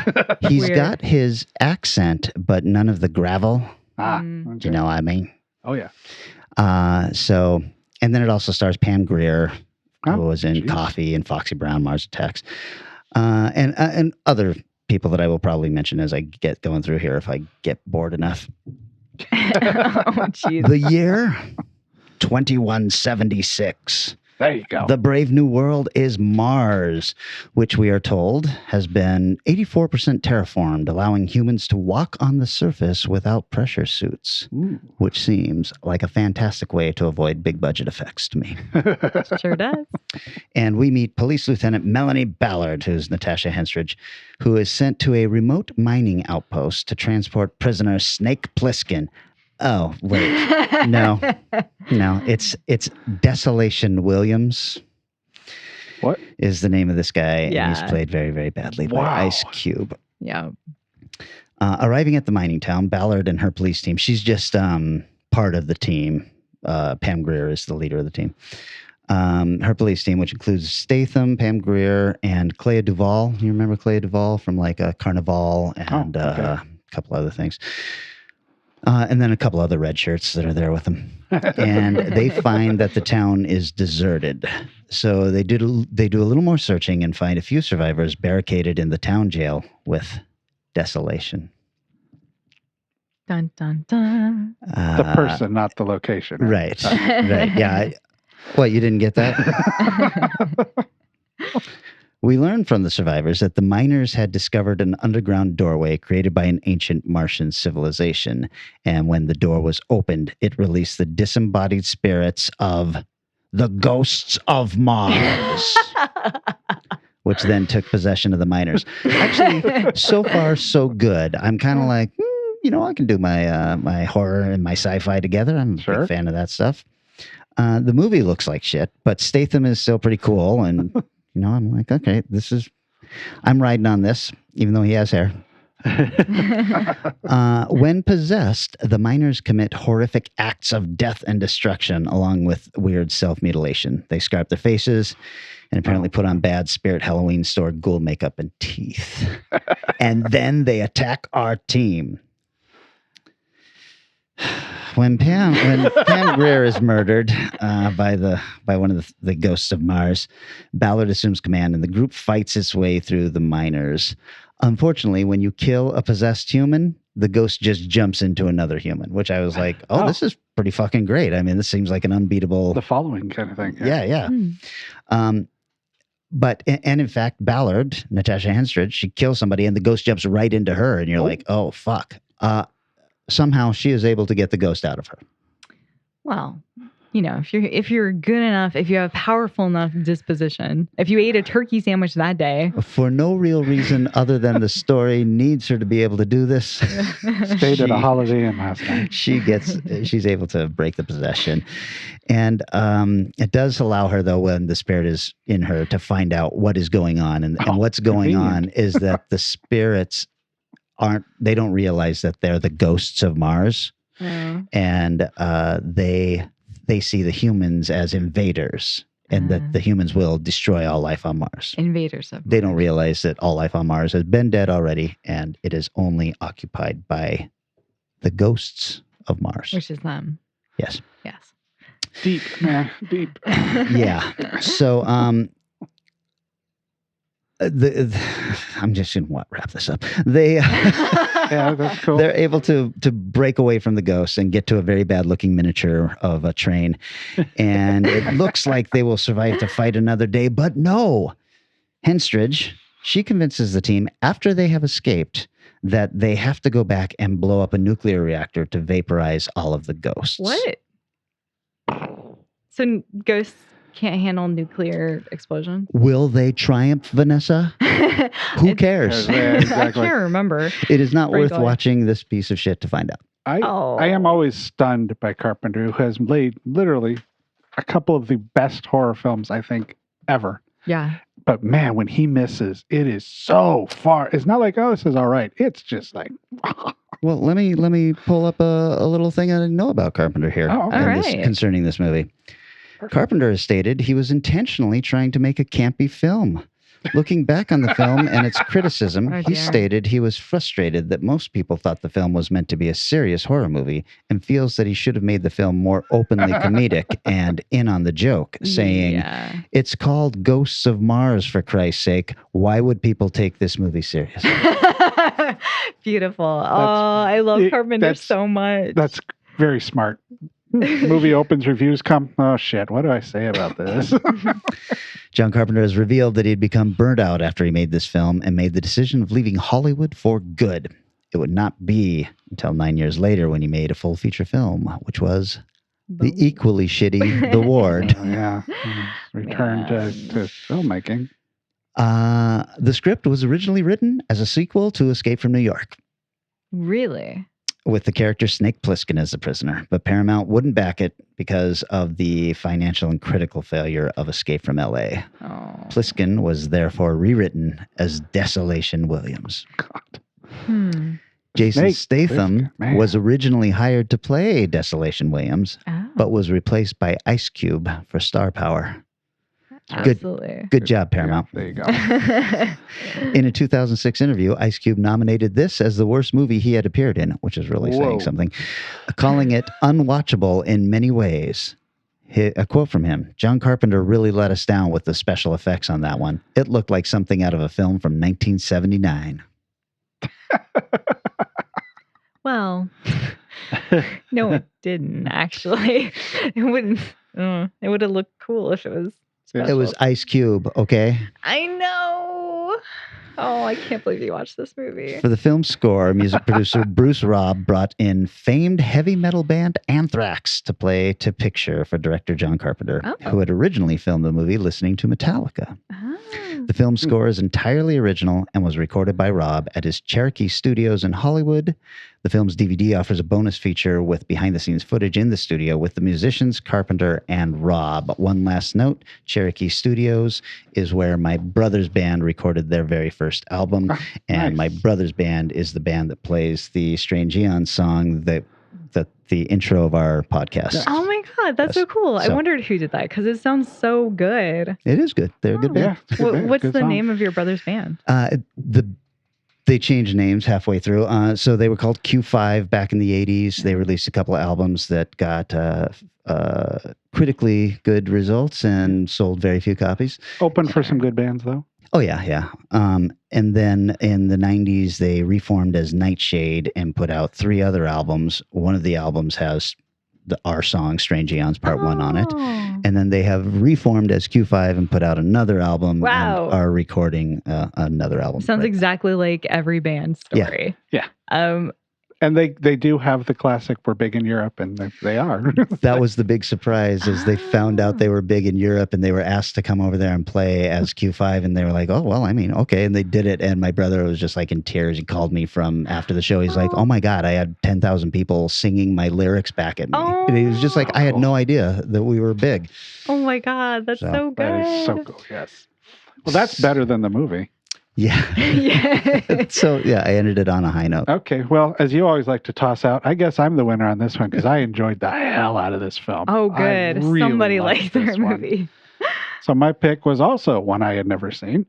S4: He's got his accent, but none of the gravel.
S5: Okay.
S4: Do you know what I mean?
S5: Oh, yeah.
S4: And then it also stars Pam Grier, who was in Coffee and Foxy Brown, Mars Attacks, and other people that I will probably mention as I get going through here if I get bored enough. The year 2176.
S5: There you go.
S4: The Brave New World is Mars, which we are told has been 84% terraformed, allowing humans to walk on the surface without pressure suits, which seems like a fantastic way to avoid big budget effects to me.
S6: Sure does.
S4: And we meet Police Lieutenant Melanie Ballard, who's Natasha Henstridge, who is sent to a remote mining outpost to transport prisoner Snake Plissken, Oh, wait. No. It's Desolation Williams.
S5: What
S4: is the name of this guy?
S6: Yeah.
S4: And he's played very, very badly by Ice Cube.
S6: Yeah.
S4: Arriving at the mining town, Ballard and her police team. She's just part of the team. Pam Grier is the leader of the team. Her police team, which includes Statham, Pam Grier, and Clea Duvall. You remember Clea Duvall from like Carnival and a couple other things. And then a couple other red shirts that are there with them. And they find that the town is deserted. So they do a little more searching and find a few survivors barricaded in the town jail with desolation.
S6: Dun, dun, dun.
S5: The person, not the location.
S4: Right. Right. Yeah. What, you didn't get that? We learned from the survivors that the miners had discovered an underground doorway created by an ancient Martian civilization. And when the door was opened, it released the disembodied spirits of the ghosts of Mars, which then took possession of the miners. Actually, so far, so good. I'm kind of like, I can do my my horror and my sci-fi together. I'm a big fan of that stuff. The movie looks like shit, but Statham is still pretty cool. And, I'm like, okay, I'm riding on this, even though he has hair. When possessed, the miners commit horrific acts of death and destruction, along with weird self-mutilation. They scarp their faces and apparently put on bad Spirit Halloween store ghoul makeup and teeth. And then they attack our team. When Pam Grier is murdered by one of the ghosts of Mars, Ballard assumes command, and the group fights its way through the miners. Unfortunately, when you kill a possessed human, the ghost just jumps into another human, which I was like, this is pretty fucking great. I mean, this seems like an unbeatable...
S5: The following kind of thing.
S4: Yeah. But in fact, Ballard, Natasha Henstridge, she kills somebody, and the ghost jumps right into her, and you're like, oh, fuck. Somehow she is able to get the ghost out of her.
S6: Well, if you're good enough, if you have powerful enough disposition, if you ate a turkey sandwich that day.
S4: For no real reason other than the story needs her to be able to do this.
S5: Stayed at a Holiday Inn last night.
S4: She's able to break the possession. And it does allow her, though, when the spirit is in her, to find out what is going on. And what's going on is that the spirits they don't realize that they're the ghosts of Mars. And they see the humans as invaders, and that the humans will destroy all life on Mars.
S6: Invaders of Mars.
S4: They don't realize that all life on Mars has been dead already, and it is only occupied by the ghosts of Mars.
S6: Which is them.
S4: Yes.
S6: Yes.
S5: Deep, man. Deep.
S4: Yeah. So, I'm just going to wrap this up.
S5: Yeah, that's cool.
S4: They're able to break away from the ghosts and get to a very bad looking miniature of a train. And it looks like they will survive to fight another day, but no. Henstridge, she convinces the team after they have escaped that they have to go back and blow up a nuclear reactor to vaporize all of the ghosts.
S6: What? So ghosts can't handle nuclear explosion?
S4: Will they triumph, Vanessa? Who cares?
S5: Yeah, exactly.
S6: I can't remember.
S4: It is not worth watching this piece of shit to find out.
S5: I am always stunned by Carpenter, who has made literally a couple of the best horror films, I think, ever.
S6: Yeah.
S5: But man, when he misses, it is so far. It's not like, this is all right. It's just like...
S4: Well, let me pull up a little thing I didn't know about Carpenter here.
S5: Oh, okay.
S6: All right.
S4: Concerning this movie. Carpenter has stated he was intentionally trying to make a campy film. Looking back on the film and its criticism, he stated he was frustrated that most people thought the film was meant to be a serious horror movie, and feels that he should have made the film more openly comedic and in on the joke, saying, it's called Ghosts of Mars, for Christ's sake. Why would people take this movie seriously?
S6: Beautiful. I love Carpenter so much.
S5: That's very smart. Movie opens, reviews come. Oh shit! What do I say about this?
S4: John Carpenter has revealed that he had become burnt out after he made this film and made the decision of leaving Hollywood for good. It would not be until 9 years later when he made a full feature film, which was the equally shitty The Ward.
S5: Return to filmmaking.
S4: The script was originally written as a sequel to Escape from New York.
S6: Really?
S4: with the character Snake Plissken as the prisoner, but Paramount wouldn't back it because of the financial and critical failure of Escape from L.A.
S6: Oh.
S4: Plissken was therefore rewritten as Desolation Williams. Jason Statham was originally hired to play Desolation Williams, but was replaced by Ice Cube for star power.
S6: Absolutely.
S4: Good job, Paramount.
S5: There you go.
S4: In a 2006 interview, Ice Cube nominated this as the worst movie he had appeared in, which is really saying something, calling it unwatchable in many ways. A quote from him, "John Carpenter really let us down with the special effects on that one. It looked like something out of a film from 1979.
S6: Well, no, it didn't actually. It wouldn't. It would have looked cool if it was. Special.
S4: It was Ice Cube, okay?
S6: I know. Oh, I can't believe you watched this movie.
S4: For the film's score, music producer Bruce Robb brought in famed heavy metal band Anthrax to play to picture for director John Carpenter, who had originally filmed the movie listening to Metallica. The film score is entirely original and was recorded by Robb at his Cherokee Studios in Hollywood. The film's DVD offers a bonus feature with behind-the-scenes footage in the studio with the musicians Carpenter and Robb. One last note, Cherokee Studios is where my brother's band recorded their very first album, and my brother's band is the band that plays the Strange Aeons song that the intro of our podcast.
S6: Oh my God, that's so cool. I wondered who did that because it sounds so good.
S4: It is good. They're a good band.
S6: What's the name of your brother's band?
S4: They changed names halfway through. So they were called Q5 back in the 80s. They released a couple of albums that got critically good results and sold very few copies.
S5: Open for some good bands, though.
S4: Oh, yeah. And then in the 90s, they reformed as Nightshade and put out 3 other albums. One of the albums has our song, Strange Aeons Part 1 on it. And then they have reformed as Q5 and put out another album and are recording another album.
S6: Sounds exactly like every band's story.
S5: Yeah. And they do have the classic "We're big in Europe," and they are.
S4: That was the big surprise, is they found out they were big in Europe, and they were asked to come over there and play as Q5, and they were like, "Oh well, I mean, okay," and they did it. And my brother was just like in tears. He called me from after the show. He's like, "Oh my God, I had 10,000 people singing my lyrics back at me." And he was just like, "I had no idea that we were big."
S6: Oh my God, that's so good.
S5: That is so cool. Yes. Well, that's better than the movie.
S4: Yeah. So, I ended it on a high note.
S5: Okay. Well, as you always like to toss out, I guess I'm the winner on this one because I enjoyed the hell out of this film.
S6: Oh, good. Somebody liked their movie.
S5: So my pick was also one I had never seen.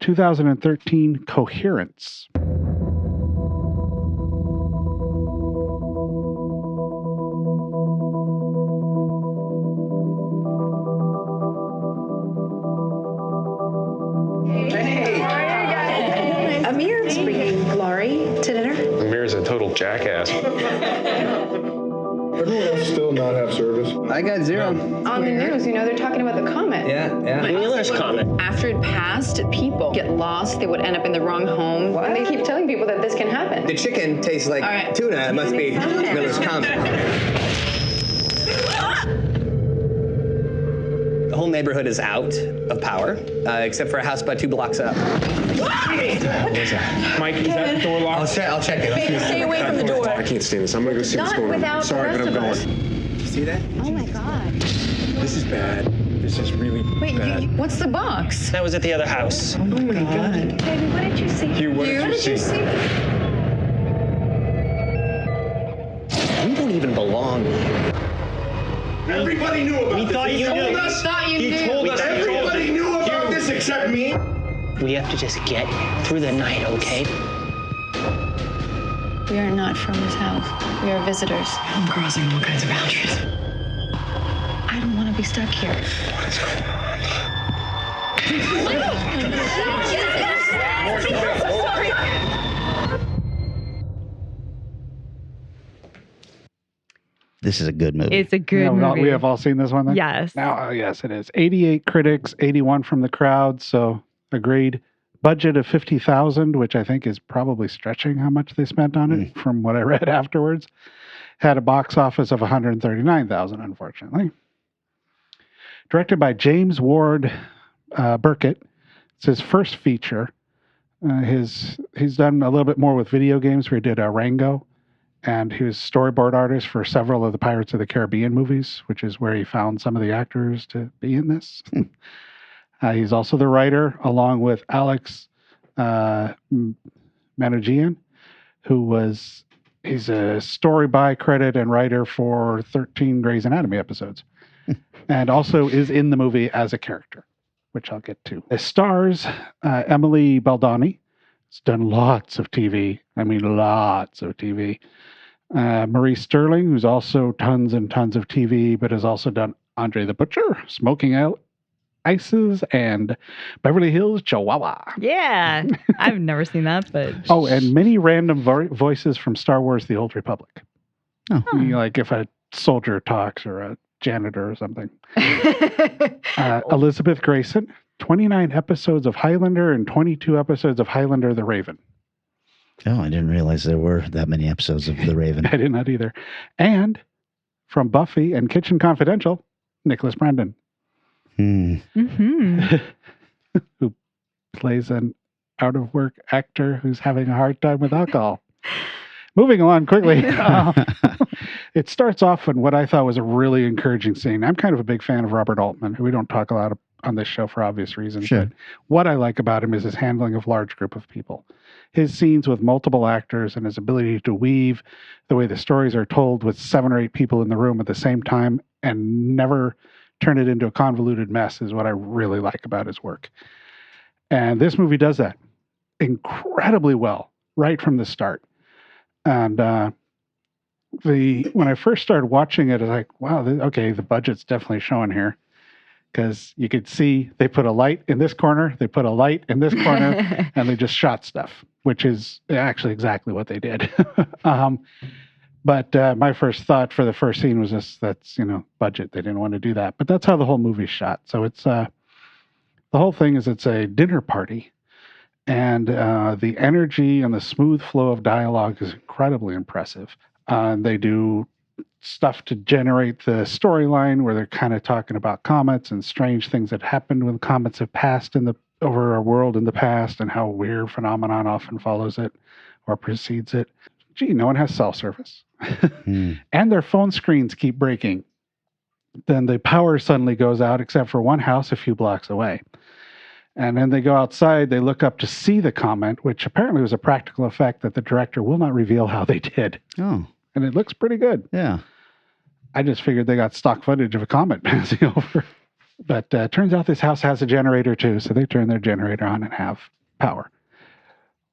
S5: 2013 Coherence.
S17: Amir's bringing Laurie to dinner.
S8: Amir's a total jackass.
S3: Everyone else still not have service?
S18: I got 0.
S17: On the news, they're talking about the comet.
S18: Yeah.
S17: Wheeler's comet. After it passed, people get lost. They would end up in the wrong home. What? And they keep telling people that this can happen.
S18: The chicken tastes like tuna. It must be Miller's comet. The whole neighborhood is out of power, except for a house about 2 blocks up.
S12: Mike, is that the door locked?
S18: I'll check it.
S17: Stay away from the door.
S3: I can't stand this. I'm gonna go see what's
S17: Not
S3: going on.
S17: without
S3: Sorry,
S17: the
S3: but I'm
S17: rest of
S3: going.
S18: You see that?
S17: Oh my God.
S3: This is bad. This is really bad.
S17: What's the box?
S18: That was at the other house.
S17: Oh my God. Baby, what did you see?
S3: Hugh, what did you see?
S18: We don't even belong here.
S3: Everybody knew about this.
S18: Thought you knew.
S17: We thought you knew.
S18: Told us.
S3: Everybody knew about this except me.
S18: We have to just get through the night, okay?
S17: We are not from this house. We are visitors. I'm crossing all kinds of boundaries. I don't want to be stuck here.
S3: What is going on?
S17: Sorry.
S4: This is a good movie.
S6: It's a good movie.
S5: We have all seen this one then?
S6: Yes.
S5: Now, yes, it is. 88 critics, 81 from the crowd, so agreed. Budget of $50,000, which I think is probably stretching how much they spent on it from what I read afterwards. Had a box office of $139,000, unfortunately. Directed by James Ward Burkett. It's his first feature. He's done a little bit more with video games where he did Rango and he was storyboard artist for several of the Pirates of the Caribbean movies, which is where he found some of the actors to be in this. He's also the writer, along with Alex Managian, he's a story by credit and writer for 13 Grey's Anatomy episodes, and also is in the movie as a character, which I'll get to. It stars Emily Baldani. It's done lots of TV. I mean, lots of TV. Marie Sterling, who's also tons and tons of TV, but has also done Andre the Butcher, Smoking Out Ices, and Beverly Hills Chihuahua.
S6: Yeah. I've never seen that, but...
S5: Oh, and many random voices from Star Wars The Old Republic.
S4: Oh.
S5: Like if a soldier talks or a janitor or something. Elizabeth Grayson, 29 episodes of Highlander and 22 episodes of Highlander the Raven.
S4: Oh, I didn't realize there were that many episodes of The Raven.
S5: I did not either. And from Buffy and Kitchen Confidential, Nicholas Brandon.
S4: Hmm.
S6: Mm-hmm.
S5: Who plays an out-of-work actor who's having a hard time with alcohol. Moving along quickly. It starts off in what I thought was a really encouraging scene. I'm kind of a big fan of Robert Altman, who we don't talk a lot on this show for obvious reasons.
S4: Sure.
S5: But what I like about him is his handling of large group of people. His scenes with multiple actors and his ability to weave the way the stories are told with 7 or 8 people in the room at the same time and never turn it into a convoluted mess is what I really like about his work. And this movie does that incredibly well right from the start. And when I first started watching it, I was like, wow, the budget's definitely showing here. Because you could see they put a light in this corner, they put a light in this corner, and they just shot stuff, which is actually exactly what they did. But my first thought for the first scene was just, that's, budget. They didn't want to do that. But that's how the whole movie's shot. So it's, the whole thing is it's a dinner party. And the energy and the smooth flow of dialogue is incredibly impressive. They do stuff to generate the storyline where they're kind of talking about comets and strange things that happened when comets have passed over our world in the past and how weird phenomenon often follows it or precedes it. Gee, no one has cell service. And their phone screens keep breaking. Then the power suddenly goes out except for one house a few blocks away. And then they go outside, they look up to see the comet, which apparently was a practical effect that the director will not reveal how they did.
S4: Oh.
S5: And it looks pretty good.
S4: Yeah.
S5: I just figured they got stock footage of a comet passing over. But turns out this house has a generator too, so they turn their generator on and have power.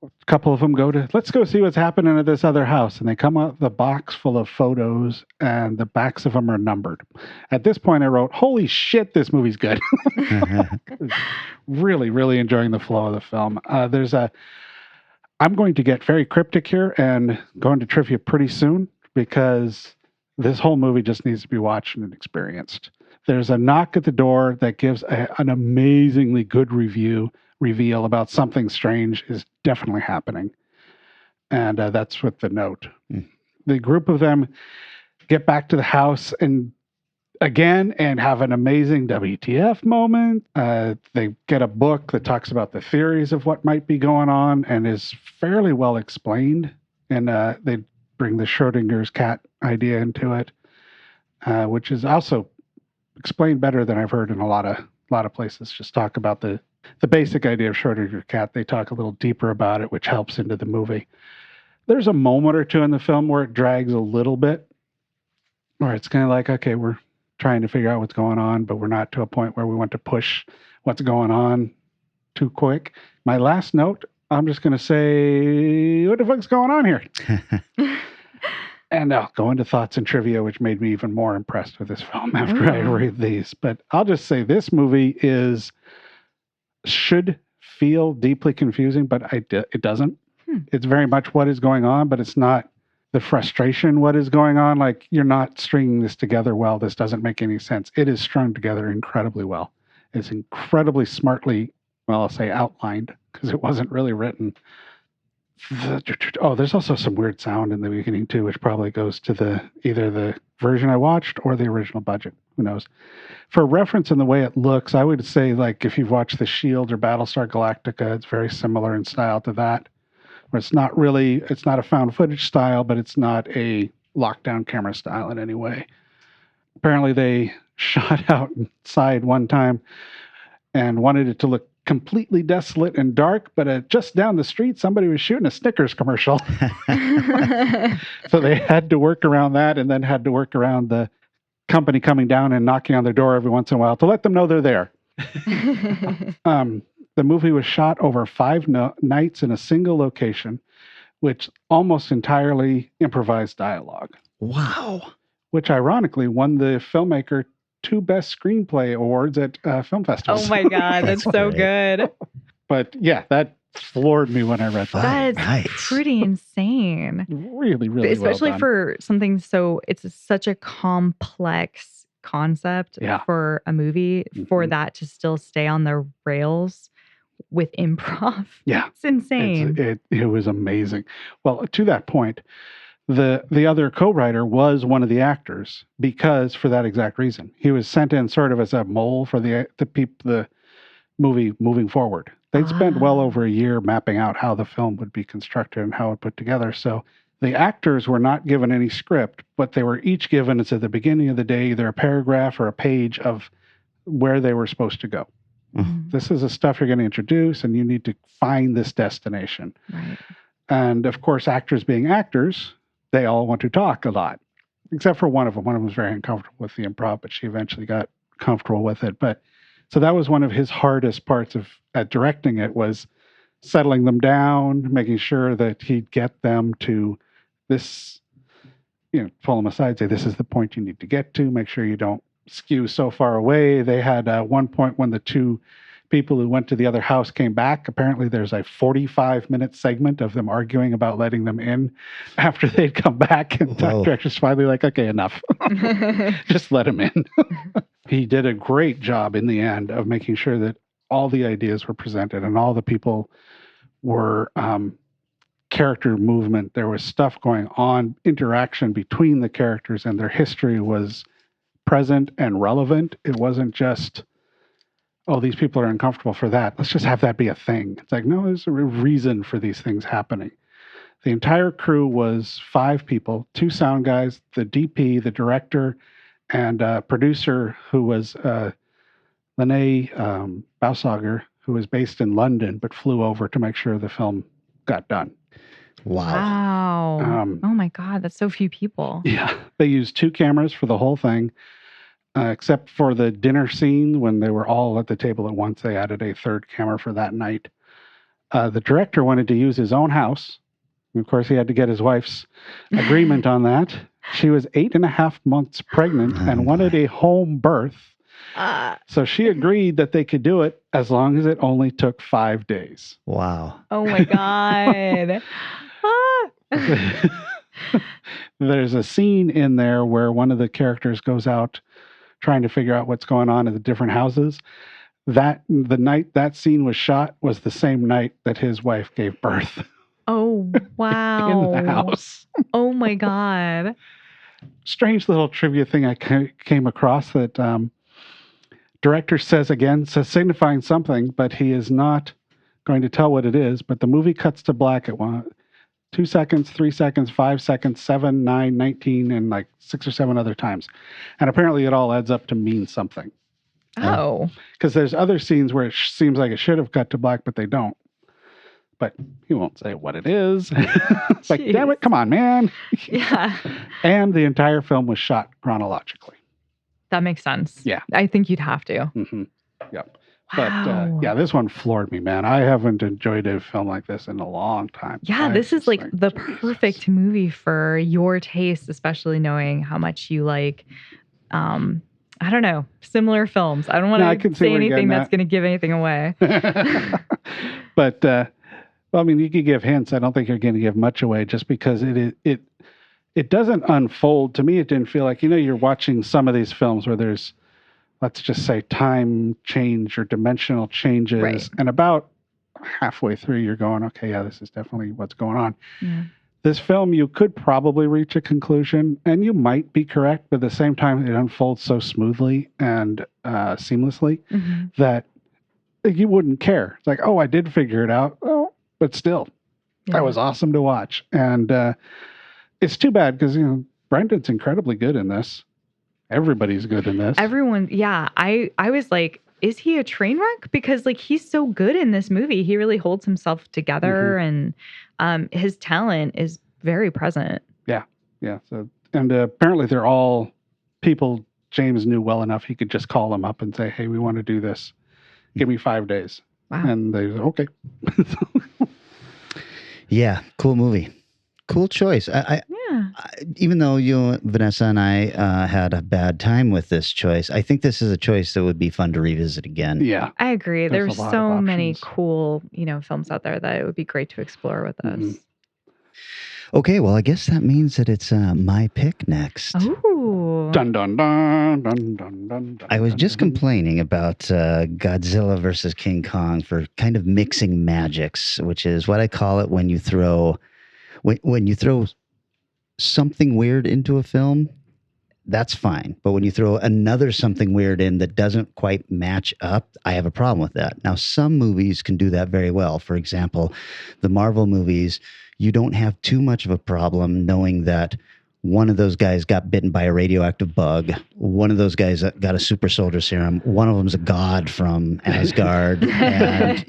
S5: A couple of them let's go see what's happening at this other house. And they come out with a box full of photos, and the backs of them are numbered. At this point, I wrote, holy shit, this movie's good. Really, really enjoying the flow of the film. I'm going to get very cryptic here and go into trivia pretty soon because this whole movie just needs to be watched and experienced. There's a knock at the door that gives an amazingly good reveal about something strange is definitely happening. And that's with the note. The group of them get back to the house and have an amazing WTF moment. They get a book that talks about the theories of what might be going on and is fairly well explained. And they bring the Schrodinger's cat idea into it, which is also explained better than I've heard in a lot of places. Just talk about the basic idea of Schrodinger's cat. They talk a little deeper about it, which helps into the movie. There's a moment or two in the film where it drags a little bit, where it's kind of like, okay, we're trying to figure out what's going on, but we're not to a point where we want to push what's going on too quick. My last note, I'm just going to say, what the fuck's going on here? And I'll go into thoughts and trivia, which made me even more impressed with this film after I read these. But I'll just say this movie should feel deeply confusing, but it doesn't. It's very much what is going on, but it's not the frustration what is going on. Like, you're not stringing this together well. This doesn't make any sense. It is strung together incredibly well. It's incredibly smartly, I'll say outlined, because it wasn't really written. There's also some weird sound in the beginning too, which probably goes to either the version I watched or the original budget. Who knows? For reference in the way it looks, I would say, like, if you've watched The Shield or Battlestar Galactica, it's very similar in style to that, where it's not a found footage style, but it's not a lockdown camera style in any way. Apparently they shot outside one time and wanted it to look completely desolate and dark, but just down the street, somebody was shooting a Snickers commercial. So they had to work around that, and then had to work around the company coming down and knocking on their door every once in a while to let them know they're there. The movie was shot over 5 nights in a single location, which almost entirely improvised dialogue.
S4: Wow.
S5: Which ironically won the filmmaker 2 Best Screenplay awards at film festivals.
S6: Oh my God, that's so good.
S5: But yeah, that floored me when I read that.
S6: That's pretty insane.
S5: Really, really
S6: especially
S5: well done.
S6: for something it's such a complex concept for a movie, for that to still stay on the rails with improv.
S5: Yeah.
S6: It's insane.
S5: It was amazing. Well, to that point, the other co-writer was one of the actors, because for that exact reason. He was sent in sort of as a mole for the movie moving forward. They'd spent well over a year mapping out how the film would be constructed and how it put together. So the actors were not given any script, but they were each given, at the beginning of the day, either a paragraph or a page of where they were supposed to go. Mm-hmm. This is the stuff you're going to introduce, and you need to find this destination.
S6: Right.
S5: And of course, actors being actors, they all want to talk a lot, except for one of them. One of them was very uncomfortable with the improv, but she eventually got comfortable with it. But so that was one of his hardest parts at directing it, was settling them down, making sure that he'd get them to this, pull them aside, say, this is the point you need to get to, make sure you don't skew so far away. They had one point when the 2 people who went to the other house came back. Apparently there's a 45-minute segment of them arguing about letting them in after they'd come back, and the director's finally like, okay, enough. Just let him in. He did a great job in the end of making sure that all the ideas were presented and all the people were character movement. There was stuff going on, interaction between the characters, and their history was present and relevant. It wasn't just, oh, these people are uncomfortable for that, let's just have that be a thing. It's like, no, there's a reason for these things happening. The entire crew was 5 people, 2 sound guys, the DP, the director, and producer, who was Lene Bausager, who was based in London but flew over to make sure the film got done.
S6: Wow. Oh my God, that's so few people.
S5: Yeah. They used 2 cameras for the whole thing, except for the dinner scene when they were all at the table at once. They added a 3rd camera for that night. The director wanted to use his own house. Of course, he had to get his wife's agreement on that. She was 8.5 months pregnant and wanted a home birth. So she agreed that they could do it as long as it only took 5 days.
S4: Wow.
S6: Oh my God.
S5: There's a scene in there where one of the characters goes out trying to figure out what's going on at the different houses. The night that scene was shot was the same night that his wife gave birth.
S6: Oh, wow.
S5: In the house.
S6: Oh my God.
S5: Strange little trivia thing I came across, that director says signifying something, but he is not going to tell what it is. But the movie cuts to black at 2 seconds, 3 seconds, 5 seconds, 7, 9, 19, and like 6 or 7 other times. And apparently it all adds up to mean something.
S6: Oh.
S5: Because there's other scenes where it seems like it should have cut to black, but they don't. But he won't say what it is. It's like, damn it, come on, man.
S6: Yeah.
S5: And the entire film was shot chronologically.
S6: That makes sense.
S5: Yeah.
S6: I think you'd have to.
S5: Mm-hmm. Yep.
S6: Wow.
S5: But this one floored me, man. I haven't enjoyed a film like this in a long time.
S6: Yeah, this is like the perfect movie for your taste, especially knowing how much you like, I don't know, similar films. I don't want to say anything that's going to give anything away.
S5: But, well, I mean, you could give hints. I don't think you're going to give much away, just because it doesn't unfold. To me, it didn't feel like, you're watching some of these films where there's, let's just say, time change or dimensional changes. Right. And about halfway through, you're going, okay, yeah, this is definitely what's going on. Yeah. This film, you could probably reach a conclusion, and you might be correct, but at the same time, it unfolds so smoothly and seamlessly that you wouldn't care. It's like, oh, I did figure it out. Oh, but still, That was awesome to watch. And it's too bad because, Brendan's incredibly good in this. Everybody's good in this.
S6: Everyone, yeah. I was like, is he a train wreck? Because he's so good in this movie. He really holds himself together, and his talent is very present.
S5: Yeah. So, and apparently they're all people James knew well enough. He could just call them up and say, "Hey, we want to do this. Give me 5 days."
S6: Wow.
S5: And they said, "Okay."
S4: Yeah, cool movie. Cool choice. I even though Vanessa and I had a bad time with this choice, I think this is a choice that would be fun to revisit again.
S5: Yeah.
S6: I agree. There's so many cool, films out there that it would be great to explore with us.
S4: Okay, well, I guess that means that it's my pick next.
S6: Ooh.
S5: Dun, dun, dun, dun, dun, dun,
S4: I was just complaining about Godzilla versus King Kong for kind of mixing magics, which is what I call it when you throw something weird into a film. That's fine. But when you throw another something weird in that doesn't quite match up, I have a problem with that. Now, some movies can do that very well. For example, the Marvel movies, you don't have too much of a problem knowing that one of those guys got bitten by a radioactive bug. One of those guys got a super soldier serum. One of them's a god from Asgard. And,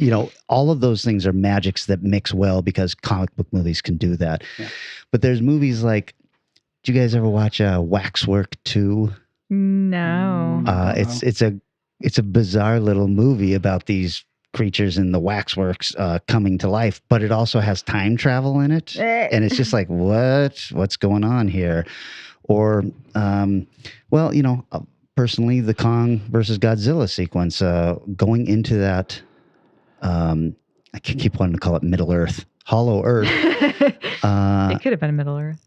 S4: all of those things are magics that mix well because comic book movies can do that. Yeah. But there's movies like, do you guys ever watch Waxwork 2?
S6: No.
S4: It's a bizarre little movie about these creatures in the waxworks coming to life, but it also has time travel in it. And it's just like, what's going on here? Or, personally, the Kong versus Godzilla sequence, going into that, I keep wanting to call it Middle Earth, Hollow Earth.
S6: It could have been Middle Earth.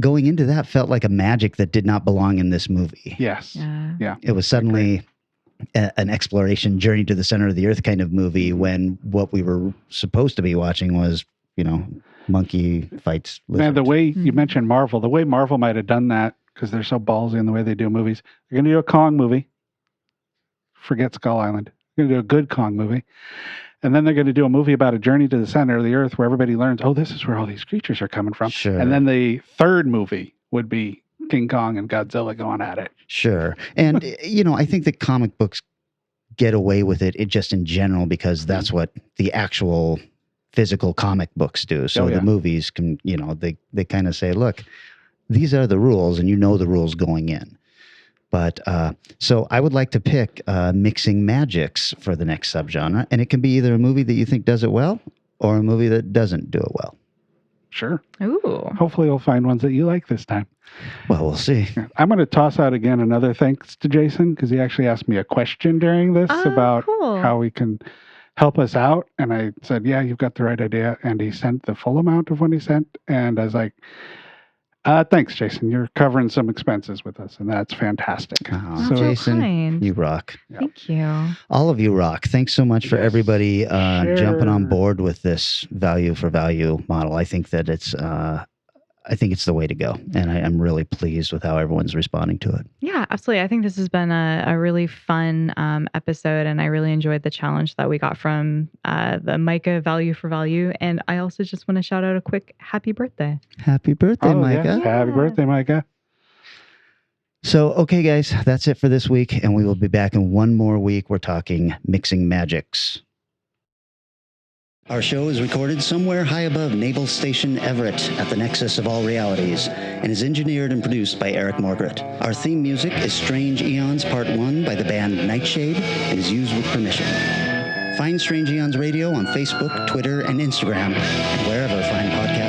S4: Going into that felt like a magic that did not belong in this movie.
S5: Yes. Yeah.
S4: It was suddenly an exploration, journey to the center of the earth kind of movie when what we were supposed to be watching was, monkey fights lizard.
S5: Now, the way you mentioned Marvel, the way Marvel might have done that, because they're so ballsy in the way they do movies, they're going to do a Kong movie. Forget Skull Island. They're going to do a good Kong movie. And then they're going to do a movie about a journey to the center of the earth where everybody learns, this is where all these creatures are coming from.
S4: Sure.
S5: And then the third movie would be King Kong and Godzilla going at it.
S4: Sure. And, I think that comic books get away with it just in general because that's what the actual physical comic books do. So the movies can, they kind of say, look, these are the rules and the rules going in. But so I would like to pick mixing magics for the next subgenre. And it can be either a movie that you think does it well or a movie that doesn't do it well.
S5: Sure.
S6: Ooh.
S5: Hopefully we'll find ones that you like this time.
S4: Well, we'll see.
S5: I'm going to toss out again another thanks to Jason because he actually asked me a question during this about how we can help us out. And I said, yeah, you've got the right idea. And he sent the full amount of what he sent. And I was like, thanks, Jason. You're covering some expenses with us, and that's fantastic.
S4: Oh, so, Jason, you rock.
S6: Thank you.
S4: All of you rock. Thanks so much for everybody jumping on board with this value for value model. I think that it's the way to go, and I'm really pleased with how everyone's responding to it.
S6: Yeah, absolutely. I think this has been a really fun episode, and I really enjoyed the challenge that we got from the Micah Value for Value. And I also just want to shout out a quick happy birthday.
S4: Happy birthday, Micah.
S5: Yeah. Happy birthday, Micah.
S4: So, okay, guys, that's it for this week, and we will be back in one more week. We're talking mixing magics. Our show is recorded somewhere high above Naval Station Everett at the nexus of all realities and is engineered and produced by Eric Morgret. Our theme music is Strange Aeons Part 1 by the band Nightshade and is used with permission. Find Strange Aeons Radio on Facebook, Twitter, and Instagram, and wherever fine podcasts